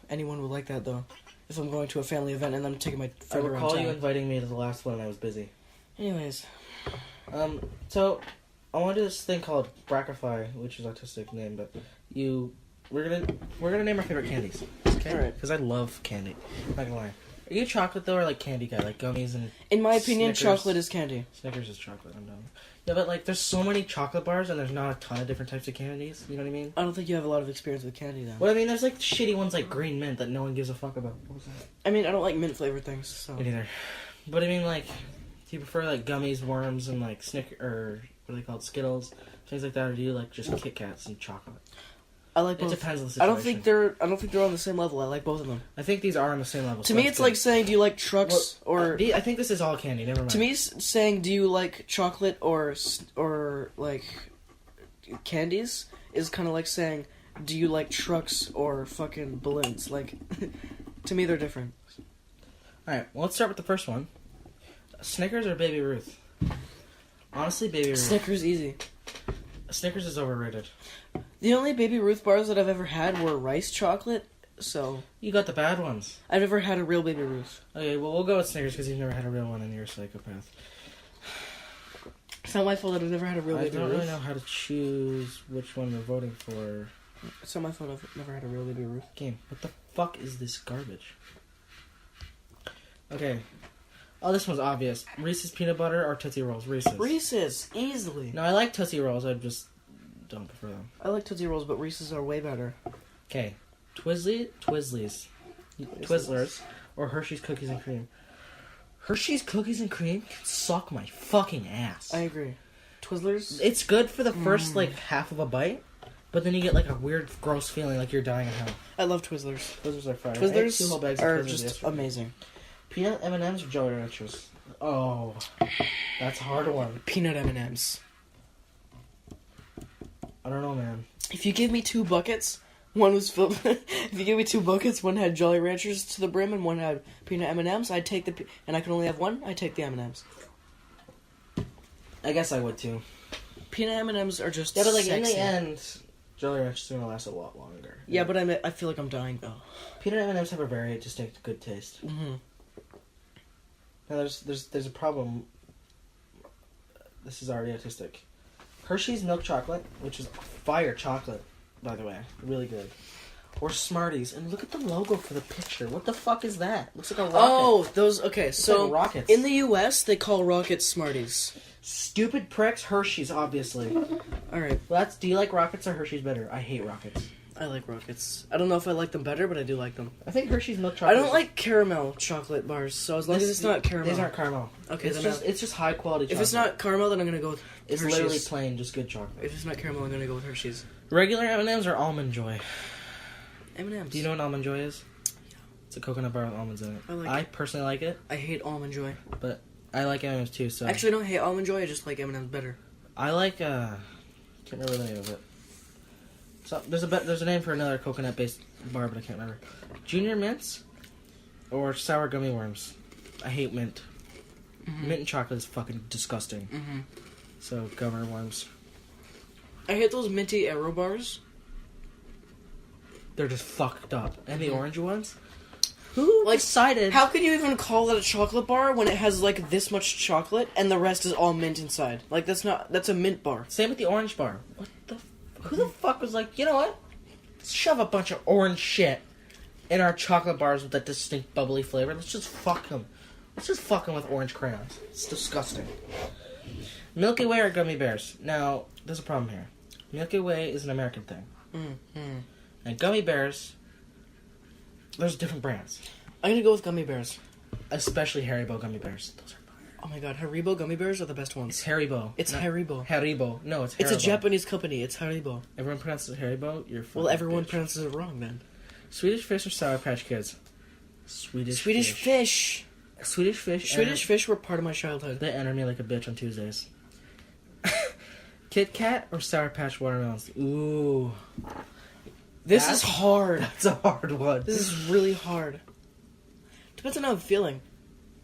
anyone would like that, though. If I'm going to a family event and I'm taking my I friend around recall town. you inviting me to the last one and I was busy. Anyways. So I want to do this thing called Brackify, which is an artistic name, but we're gonna name our favorite candies. Okay? Alright. Because I love candy. I'm not gonna lie. Are you a chocolate though, or like candy guy, like gummies and? In my opinion, Snickers? chocolate is candy. Snickers is chocolate. I'm done. Yeah, but like, there's so many chocolate bars, and there's not a ton of different types of candies. You know what I mean? I don't think you have a lot of experience with candy, then. Well, I mean, there's like shitty ones like green mint that no one gives a fuck about. What was that? I mean, I don't like mint-flavored things, so... Me neither. But I mean, like, do you prefer like gummies, worms, and like or what are they called, Skittles, things like that, or do you like just Kit Kats and chocolate? I like It both. depends on the I situation. don't think they're on the same level. I like both of them. I think these are on the same level. To so me, that's it's good. like saying, do you like trucks or... I think this is all candy. Never mind. To me, saying, do you like chocolate or like, candies is kind of like saying, do you like trucks or fucking balloons? Like, to me, they're different. Alright, well, let's start with the first one. Snickers or Baby Ruth? Honestly, Baby Ruth. Snickers, easy. Snickers is overrated. The only Baby Ruth bars that I've ever had were rice chocolate, so... You got the bad ones. I've never had a real Baby Ruth. Okay, well, we'll go with Snickers because you've never had a real one and you're a psychopath. It's not my fault that I've never had a real I Baby don't Ruth. really know how to choose which one we're voting for. It's not my fault I've never had a real Baby Ruth. Game. What the fuck is this garbage? Okay. Oh, this one's obvious. Reese's Peanut Butter or Tootsie Rolls? Reese's. Reese's, easily. No, I like Tootsie Rolls. I just don't prefer them. I like Tootsie Rolls, but Reese's are way better. Okay. Twizzlers, or Hershey's Cookies and Cream. Hershey's Cookies and Cream can suck my fucking ass. I agree. Twizzlers? It's good for the first, like, half of a bite, but then you get, like, a weird, gross feeling like you're dying in hell. I love Twizzlers. Twizzlers are fire. Twizzlers are just amazing. Peanut M&M's or Jolly Ranchers? Oh, that's a hard one. Peanut M&M's. I don't know, man. If you give me 2 buckets, one was filled. If you give me 2 buckets, one had Jolly Ranchers to the brim and one had peanut M&Ms. I'd take and I can only have one. I'd take the M&Ms. I guess I would too. Peanut M&Ms are just yeah, but like sexy. in the end, Jolly Ranchers are gonna last a lot longer. Yeah, but I feel like I'm dying though. Peanut M&Ms have a very distinct good taste. Mm-hmm. Now there's a problem. This is already autistic. Hershey's milk chocolate, which is fire chocolate, by the way, really good. Or Smarties, and look at the logo for the picture. What the fuck is that? Looks like a rocket. Oh, those. Okay, Looks so like rockets. in the U.S. they call rockets Smarties. Stupid pricks, Hershey's, obviously. All right, Well, do you like rockets or Hershey's better? I hate rockets. I like rockets. I don't know if I like them better, but I do like them. I think Hershey's milk chocolate. I don't like caramel chocolate bars, so as long as it's not caramel. These aren't caramel. Okay, it's just high quality chocolate. If it's not caramel, then I'm gonna go with It's Hershey's. literally plain, just good chocolate. If it's not caramel, I'm gonna go with Hershey's. Regular M&M's or Almond Joy? M&M's. Do you know what Almond Joy is? Yeah. It's a coconut bar with almonds in it. I personally like it, I hate Almond Joy. but I like M&M's too. So Actually, I don't hate Almond Joy. I just like M&M's better. I like can't remember the name of it. So there's a name for another coconut based bar, but I can't remember. Junior Mints or sour gummy worms. I hate mint. Mm-hmm. Mint and chocolate is fucking disgusting. Mm-hmm. So gummy worms. I hate those minty Aero bars. They're just fucked up. And the orange ones. Who Like decided? How can you even call that a chocolate bar when it has like this much chocolate and the rest is all mint inside? Like that's a mint bar. Same with the orange bar. What the? Who the fuck was like, you know what? Let's shove a bunch of orange shit in our chocolate bars with that distinct bubbly flavor. Let's just fuck them. Let's just fuck them with orange crayons. It's disgusting. Milky Way or gummy bears? Now, there's a problem here. Milky Way is an American thing. Mm-hmm. And gummy bears, there's different brands. I'm gonna go with gummy bears. Especially Haribo gummy bears. Those are fire. Oh my god, Haribo gummy bears are the best ones. It's Haribo. It's Haribo. Haribo. No, it's Haribo. It's a Japanese company. It's Haribo. Everyone pronounces it Haribo. You're fucking Well, everyone bitch. pronounces it wrong then. Swedish Fish or Sour Patch Kids? Swedish Fish. Swedish Fish. Swedish Fish were part of my childhood. They enter me like a bitch on Tuesdays. Kit Kat or Sour Patch Watermelons? Ooh. This is hard. That's a hard one. This is really hard. Depends on how I'm feeling.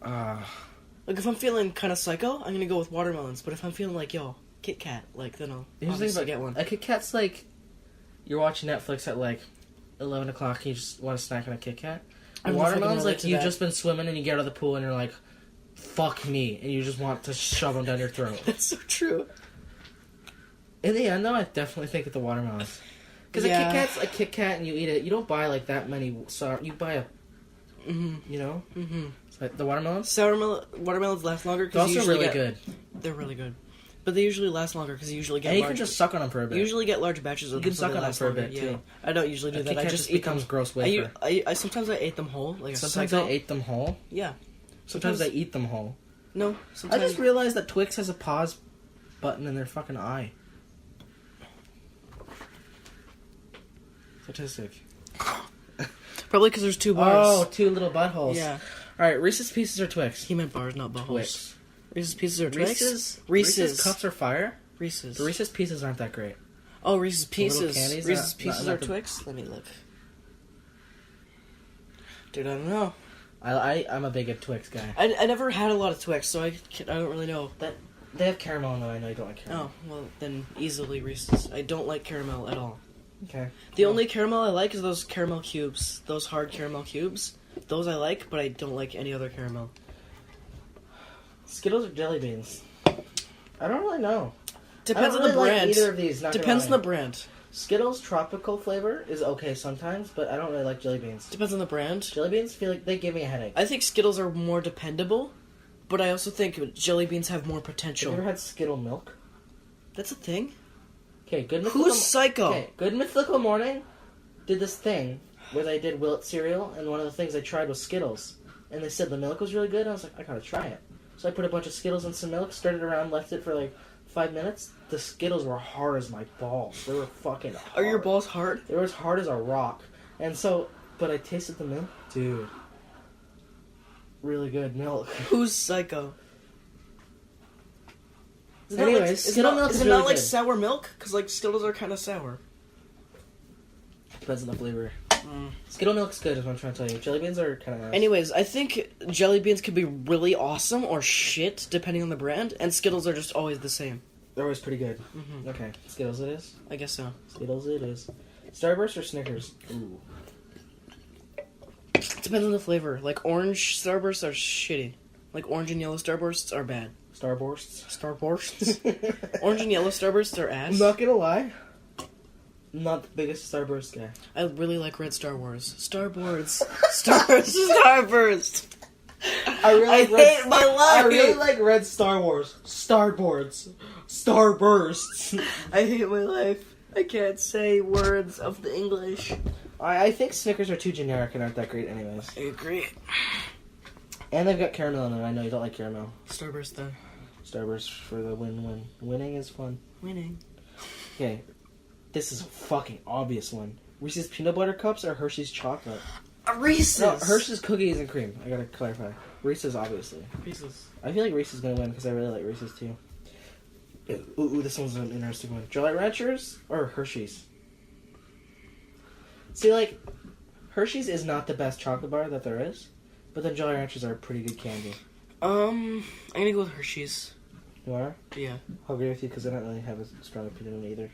Like, if I'm feeling kind of psycho, I'm gonna go with watermelons. But if I'm feeling like, yo, Kit Kat, like, then I'll obviously get one. A Kit Kat's like, you're watching Netflix at like 11 o'clock and you just want a snack on a Kit Kat. I don't know if I can Watermelons, relate like, to you've that. just been swimming and you get out of the pool and you're like, fuck me. And you just want to shove them down your throat. That's so true. In the end, though, I definitely think of the watermelons. Because Yeah. a Kit Kat's a Kit Kat and you eat it. You don't buy like that many sour. You buy a, Mm-hmm. you know? Mm-hmm. So the watermelons? Watermelons last longer They're because also really good. They're really good. But they usually last longer because you usually get And you large... can just suck on them for a bit. You usually get large batches of You can them. so suck they on them last for a longer. bit, Yeah. too. I don't usually do A that. Kit I Kat just just eat becomes them. gross wafer. I sometimes I ate them whole. Like a Sometimes psycho. I ate them whole. Yeah. Sometimes I eat them whole. No. I Sometimes just realized that Twix has a pause button in their fucking eye. Statistic. probably because there's 2 bars. Oh, 2 little buttholes. Yeah. Alright, Reese's Pieces or Twix? He meant bars, not buttholes. Twix. Reese's Pieces or Twix? Reese's Cups are fire. Reese's. The Reese's Pieces aren't that great. Oh, Reese's little Pieces. candies, Reese's not Pieces like or the- Twix? Let me look. Dude, I don't know. I'm a big Twix guy. I never had a lot of Twix, so I don't really know. They have caramel in them. I know you don't like caramel. Oh, well, then easily Reese's. I don't like caramel at all. Okay. The only caramel I like is those caramel cubes. Those hard caramel cubes. Those I like, but I don't like any other caramel. Skittles or jelly beans? I don't really know. Depends I on don't the really brand. like either of these. Not gonna Depends on lie. the brand. Skittles tropical flavor is okay sometimes, but I don't really like jelly beans. Depends on the brand. Jelly beans feel like they give me a headache. I think Skittles are more dependable But I also think jelly beans have more Have you potential. ever had Skittle milk? That's a thing? Okay, Good Mythical... Who's psycho? Okay, Good Mythical Morning did this thing where they did Willet cereal, and one of the things they tried was Skittles. And they said the milk was really good, and I was like, I gotta try it. So I put a bunch of Skittles in some milk, stirred it around, left it for like 5 minutes. The Skittles were hard as my balls. They were fucking hard. Are your balls hard? They were as hard as a rock. And so, but I tasted the milk. Dude. Really good milk. Who's psycho? Anyways, Skittle milk is is it really not like good. sour milk? Because like Skittles are kind of sour. Depends on the flavor. Skittle milk's good is what I'm trying to tell you. Jelly beans are kind of nice. Anyways, I think jelly beans could be really awesome or shit depending on the brand, and Skittles are just always the same. They're always pretty good. Mm-hmm. Okay, Skittles it is. I guess so. Skittles it is. Starburst or Snickers? Ooh. Depends on the flavor. Like orange Starbursts are shitty. Like orange and yellow Starbursts are bad. Starbursts? Starbursts? Orange and yellow Starbursts are ass. I'm not gonna lie. I'm not the biggest Starburst guy. I really like red Star Wars. Starboards. Starburst. I hate my life. I really like red Star Wars. Starboards. Starbursts. I hate my life. I can't say words of the English. I think Snickers are too generic and aren't that great anyways. I agree. And they've got caramel in them. I know you don't like caramel. Starburst then. Starburst for the win-win. Winning is fun. Winning. Okay. This is a fucking obvious one. Reese's Peanut Butter Cups or Hershey's Chocolate? Reese's. No, Hershey's Cookies and Cream. I gotta clarify. Reese's, obviously. Reese's. I feel like Reese's is gonna win because I really like Reese's too. Ooh, this one's an interesting one. Jolly Ranchers or Hershey's? See, like, Hershey's is not the best chocolate bar that there is, but then Jolly Ranchers are pretty good candy. I'm gonna go with Hershey's. You are? Yeah. I'll agree with you because I don't really have a strong opinion on either.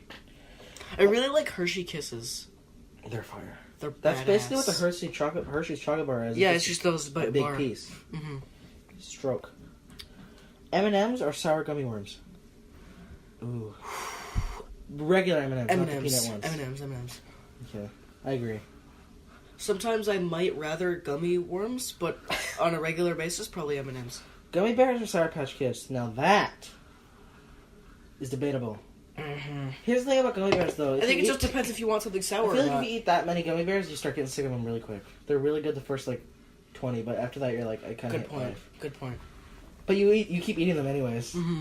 I really like Hershey Kisses. They're fire. They're That's badass. basically what the Hershey's chocolate bar is. Yeah, it's just those a big bar. piece. Mm-hmm. Stroke. M&M's or sour gummy worms? Ooh. Regular M&M's, not the peanut ones. M&M's. Okay, I agree. Sometimes I might rather gummy worms, but on a regular basis, probably M&M's. Gummy bears or Sour Patch Kids? Now that is debatable. Mm-hmm. Here's the thing about gummy bears, though. I think it just depends if you want something I sour feel or like not. if you eat that many gummy bears, you start getting sick of them really quick. They're really good the first, 20, but after that, you're like, I kind of Good point. Good point. But you keep eating them anyways. Mm-hmm.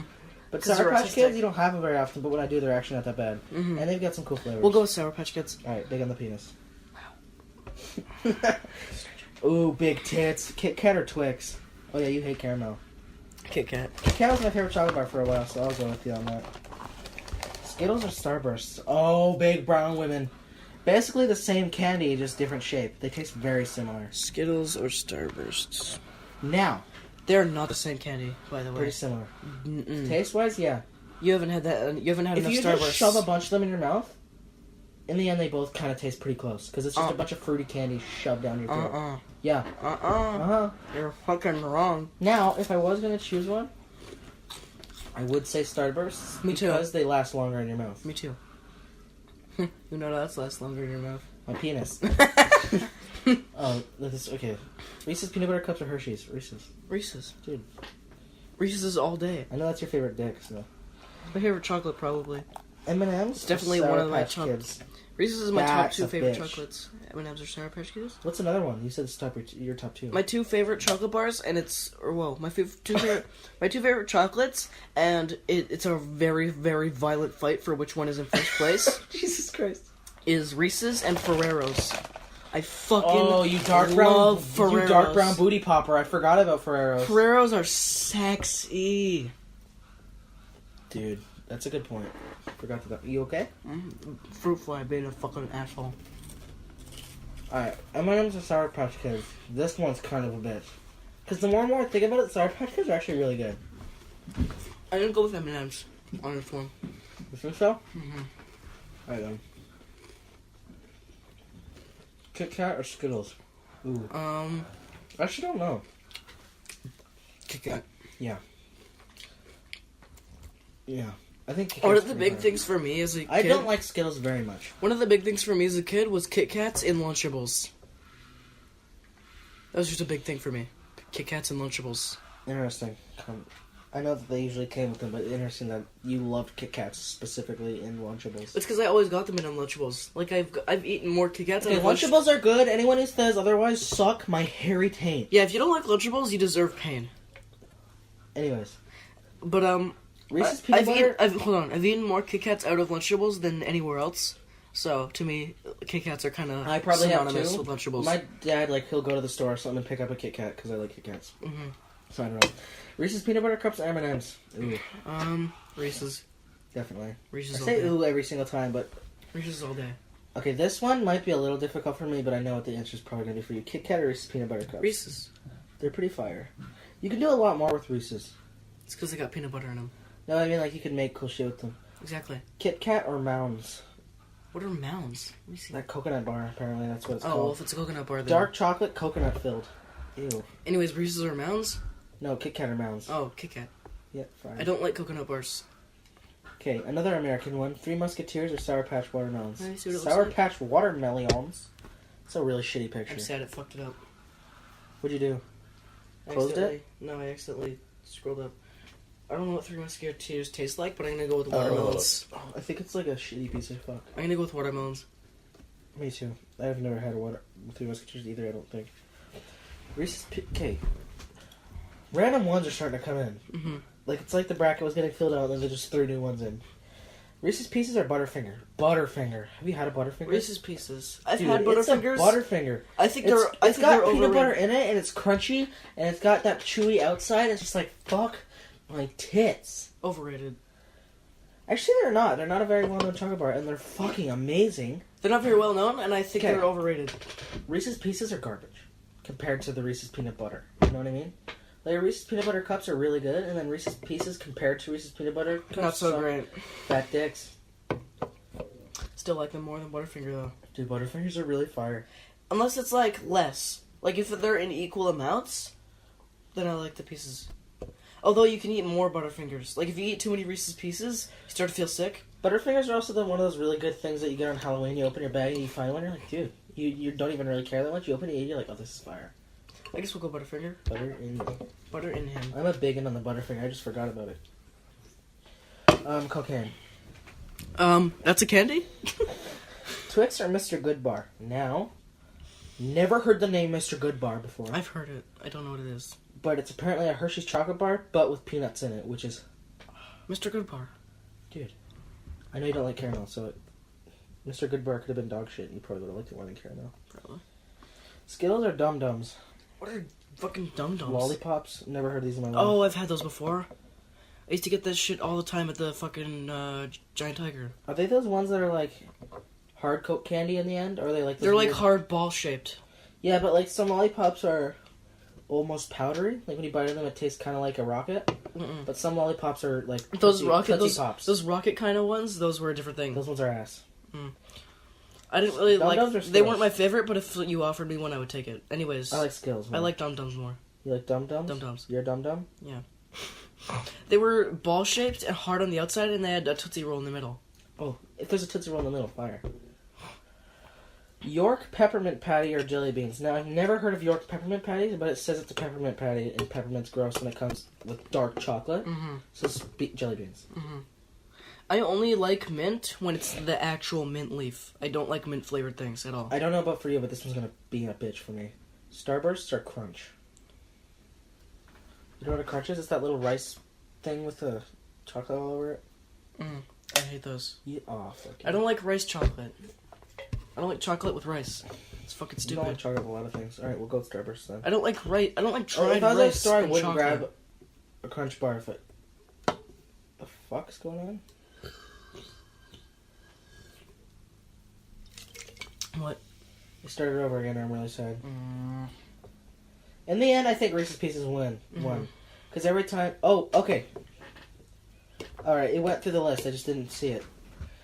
But 'Cause Sour they're Patch autistic. Kids, you don't have them very often, but when I do, they're actually not that bad. Mm-hmm. And they've got some cool flavors. We'll go with Sour Patch Kids. Alright, big on the penis. Ooh, big tits. Kit Kat or Twix? Oh yeah, you hate caramel. Kit Kat. Kit Kat was my favorite chocolate bar for a while, so I'll go with you on that. Skittles or Starbursts? Oh, big brown women. Basically the same candy, just different shape. They taste very similar. Skittles or Starbursts? Now, They're not the same candy, by the way. pretty similar. Mm-mm. Taste-wise, yeah. You haven't had that. You haven't had If enough you Starbursts. just shove a bunch of them in your mouth, in the end they both kind of taste pretty close. Because it's just a bunch of fruity candy shoved down your throat. Yeah. Uh-huh. You're fucking wrong. Now, if I was going to choose one, I would say Starbursts. Me too. Because they last longer in your mouth. Me too. You know that's lasts longer in your mouth. My penis. Oh, okay. Reese's Peanut Butter Cups or Hershey's? Reese's. Reese's. Dude. Reese's is all day. I know that's your favorite dick, so. My favorite chocolate, probably. M&M's? It's definitely or one Sour of my Patch top. Kids? Reese's is my top That's two a favorite bitch. chocolates. M&M's or Sour Patch Kids. What's another one? You said it's your top two. My two favorite chocolate bars, and my two favorite chocolates, and it's a very, very violent fight for which one is in first place. Jesus Christ. Is Reese's and Ferrero's. I fucking you dark love Ferrero's. You dark brown booty popper. I forgot about Ferrero's. Ferrero's are sexy. Dude, that's a good point. Forgot that. You okay? Fruit fly being a fucking asshole. Alright, M&M's or Sour Patch Kids? This one's kind of a bitch. Because the more and more I think about it, Sour Patch Kids are actually really good. I'm gonna go with M&M's on this one. You think so? Mm-hmm. Alright then. Kit Kat or Skittles? Ooh. I actually don't know. Kit Kat. Yeah. Yeah. I think Kit One Kat's of the pretty big hard. things for me as a kid... I don't like Skittles very much. One of the big things for me as a kid was Kit Kats and Lunchables. That was just a big thing for me. Kit Kats and Lunchables. Interesting. I know that they usually came with them, but interesting that you loved Kit Kats specifically in Lunchables. It's because I always got them in Lunchables. Like, I've eaten more Kit Kats. Okay, Lunchables are good. Anyone who says otherwise, suck my hairy taint. Yeah, if you don't like Lunchables, you deserve pain. Anyways. But, Reese's Peanut Butter... I've eaten more Kit Kats out of Lunchables than anywhere else. So, to me, Kit Kats are kind of synonymous with Lunchables. My dad, he'll go to the store or something and pick up a Kit Kat because I like Kit Kats. Mm-hmm. So I don't know. Reese's Peanut Butter Cups or M&M's? Ooh. Reese's. Definitely. Reese's I all say day. ooh every single time, but... Reese's all day. Okay, this one might be a little difficult for me, but I know what the answer is probably going to be for you. Kit Kat or Reese's Peanut Butter Cups? Reese's. They're pretty fire. You can do a lot more with Reese's. It's because they got peanut butter in them. No, I mean, you can make cool shit with them. Exactly. Kit Kat or Mounds? What are Mounds? Let me see. That coconut bar, apparently, that's what it's called. Oh, well, if it's a coconut bar, then... Dark chocolate, coconut filled. Ew. Anyways, Reese's or Mounds? No, Kit Kat or Mounds. Oh, Kit Kat. Yeah, fine. I don't like coconut bars. Okay, another American one. Three Musketeers or Sour Patch Watermelons? Let me see what it looks Sour like. Patch Watermelons? It's a really shitty picture. I'm sad it fucked it up. What'd you do? Closed it? No, I accidentally scrolled up. I don't know what Three Musketeers taste like, but I'm gonna go with watermelons. I think it's like a shitty piece of fuck. I'm gonna go with watermelons. Me too. I've never had a Three Musketeers either, I don't think. Reese's okay. Random ones are starting to come in. Mm-hmm. It's like the bracket was getting filled out and then they just threw new ones in. Reese's Pieces or Butterfinger? Butterfinger. Have you had a Butterfinger? Reese's Pieces. I've Dude, had Butterfingers. It's a Butterfinger. I think It's got they're peanut overrated. butter in it and it's crunchy and it's got that chewy outside. It's just like, fuck my tits. Overrated. Actually, they're not. They're not a very well-known chocolate bar and they're fucking amazing. They're not very well known, and I think Okay. they're overrated. Reese's Pieces are garbage compared to the Reese's Peanut Butter. You know what I mean? Reese's Peanut Butter Cups are really good, and then Reese's Pieces compared to Reese's Peanut Butter Cups Not so great. Fat dicks. Still like them more than Butterfinger, though. Dude, Butterfingers are really fire. Unless it's, less. If they're in equal amounts, then I like the Pieces. Although you can eat more Butterfingers. If you eat too many Reese's Pieces, you start to feel sick. Butterfingers are also one of those really good things that you get on Halloween. You open your bag and you find one, you're like, dude, you don't even really care that much. You open it and you're like, oh, this is fire. I guess we'll go Butterfinger. Butter in you. Butter in him. I'm a big one on the Butterfinger. I just forgot about it. Cocaine. That's a candy? Twix or Mr. Goodbar? Now, never heard the name Mr. Goodbar before. I've heard it. I don't know what it is. But it's apparently a Hershey's chocolate bar, but with peanuts in it, which is... Mr. Goodbar. Dude. I know you don't like caramel, so... Mr. Goodbar could have been dog shit, and you probably would have liked it more than caramel. Probably. Skittles or Dum Dums? What are fucking Dum-Dums? Lollipops? Never heard these in my life. Oh, I've had those before. I used to get this shit all the time at the fucking Giant Tiger. Are they those ones that are hard coat candy in the end? Or are they those They're weird... hard ball shaped. Yeah, but some lollipops are almost powdery. When you bite into them, it tastes kind of like a rocket. Mm-mm. But some lollipops are those rocket Pops. Those rocket kind of ones. Those were a different thing. Those ones are ass. I didn't really Dum-Dums or They Skittles? weren't my favorite, but if you offered me one, I would take it. Anyways, I like Skittles more. I like Dum-Dums more. You like Dum Dums? Dum-Dums. You're a Dum Dum? Yeah. They were ball shaped and hard on the outside, and they had a Tootsie Roll in the middle. Oh, if there's a Tootsie Roll in the middle, fire. York peppermint patty or jelly beans? Now, I've never heard of York peppermint patties, but it says it's a peppermint patty, and peppermint's gross when it comes with dark chocolate. Mm-hmm. So it's jelly beans. Mm-hmm. I only like mint when it's the actual mint leaf. I don't like mint flavored things at all. I don't know about for you, but this one's gonna be a bitch for me. Starbursts or Crunch? You know what a Crunch is? It's that little rice thing with the chocolate all over it. I hate those. Fuck I don't like rice chocolate. I don't like chocolate with rice. It's fucking You don't like stupid. chocolate with a lot of things. Alright, we'll go with Starburst then. I don't like rice. I don't like Oh, dried if I was at a rice store, I and wouldn't chocolate. grab a Crunch bar if it... The fuck's going on? What? We started over again, I'm really sad. In the end, I think Reese's Pieces won. Because every time... Oh, okay. Alright, it went through the list. I just didn't see it.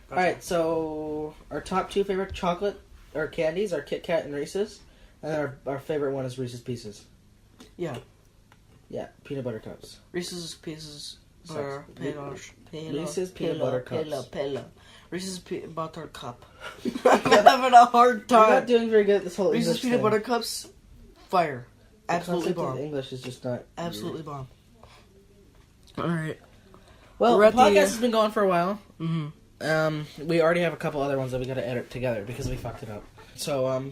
Gotcha. Alright, so... Our top two favorite chocolate or candies are Kit Kat and Reese's. And our favorite one is Reese's Pieces. Yeah. Yeah, peanut butter cups. Reese's Pieces. Reese's peanut butter cups. Reese's butter cup. I'm having a hard You're time. not doing very good at this whole Reese's English peanut thing. butter cups. Fire. Absolutely bomb. English is just not Absolutely bomb. All right. Well, We're the at podcast the, has been going for a while. Mm-hmm. We already have a couple other ones that we got to edit together because we fucked it up. So,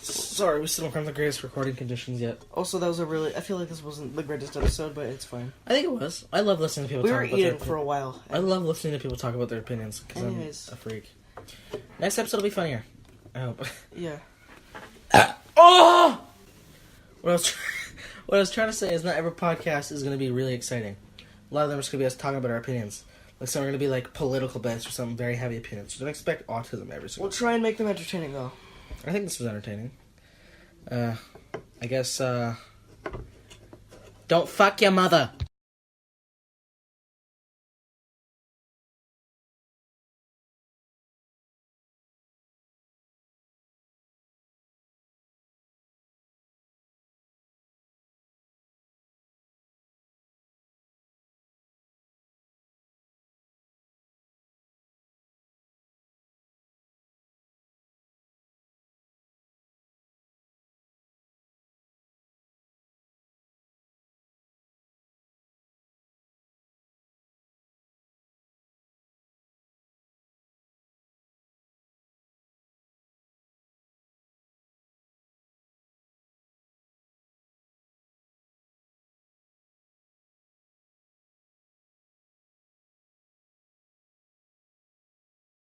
sorry, we still don't have the greatest recording conditions yet. Also, that was I feel like this wasn't the greatest episode, but it's fine. I think it was. I love listening to people We talk were about their eating for a while. I love listening to people talk about their opinions because I'm Anyways. a freak. Next episode will be funnier. I hope. Yeah. Oh! What I was trying to say is not every podcast is going to be really exciting. A lot of them are just going to be us talking about our opinions. Like some are going to be like political bets or some very heavy opinions. So don't expect autism every single We'll try and make them entertaining, though. I think this was entertaining. I guess, don't fuck your mother.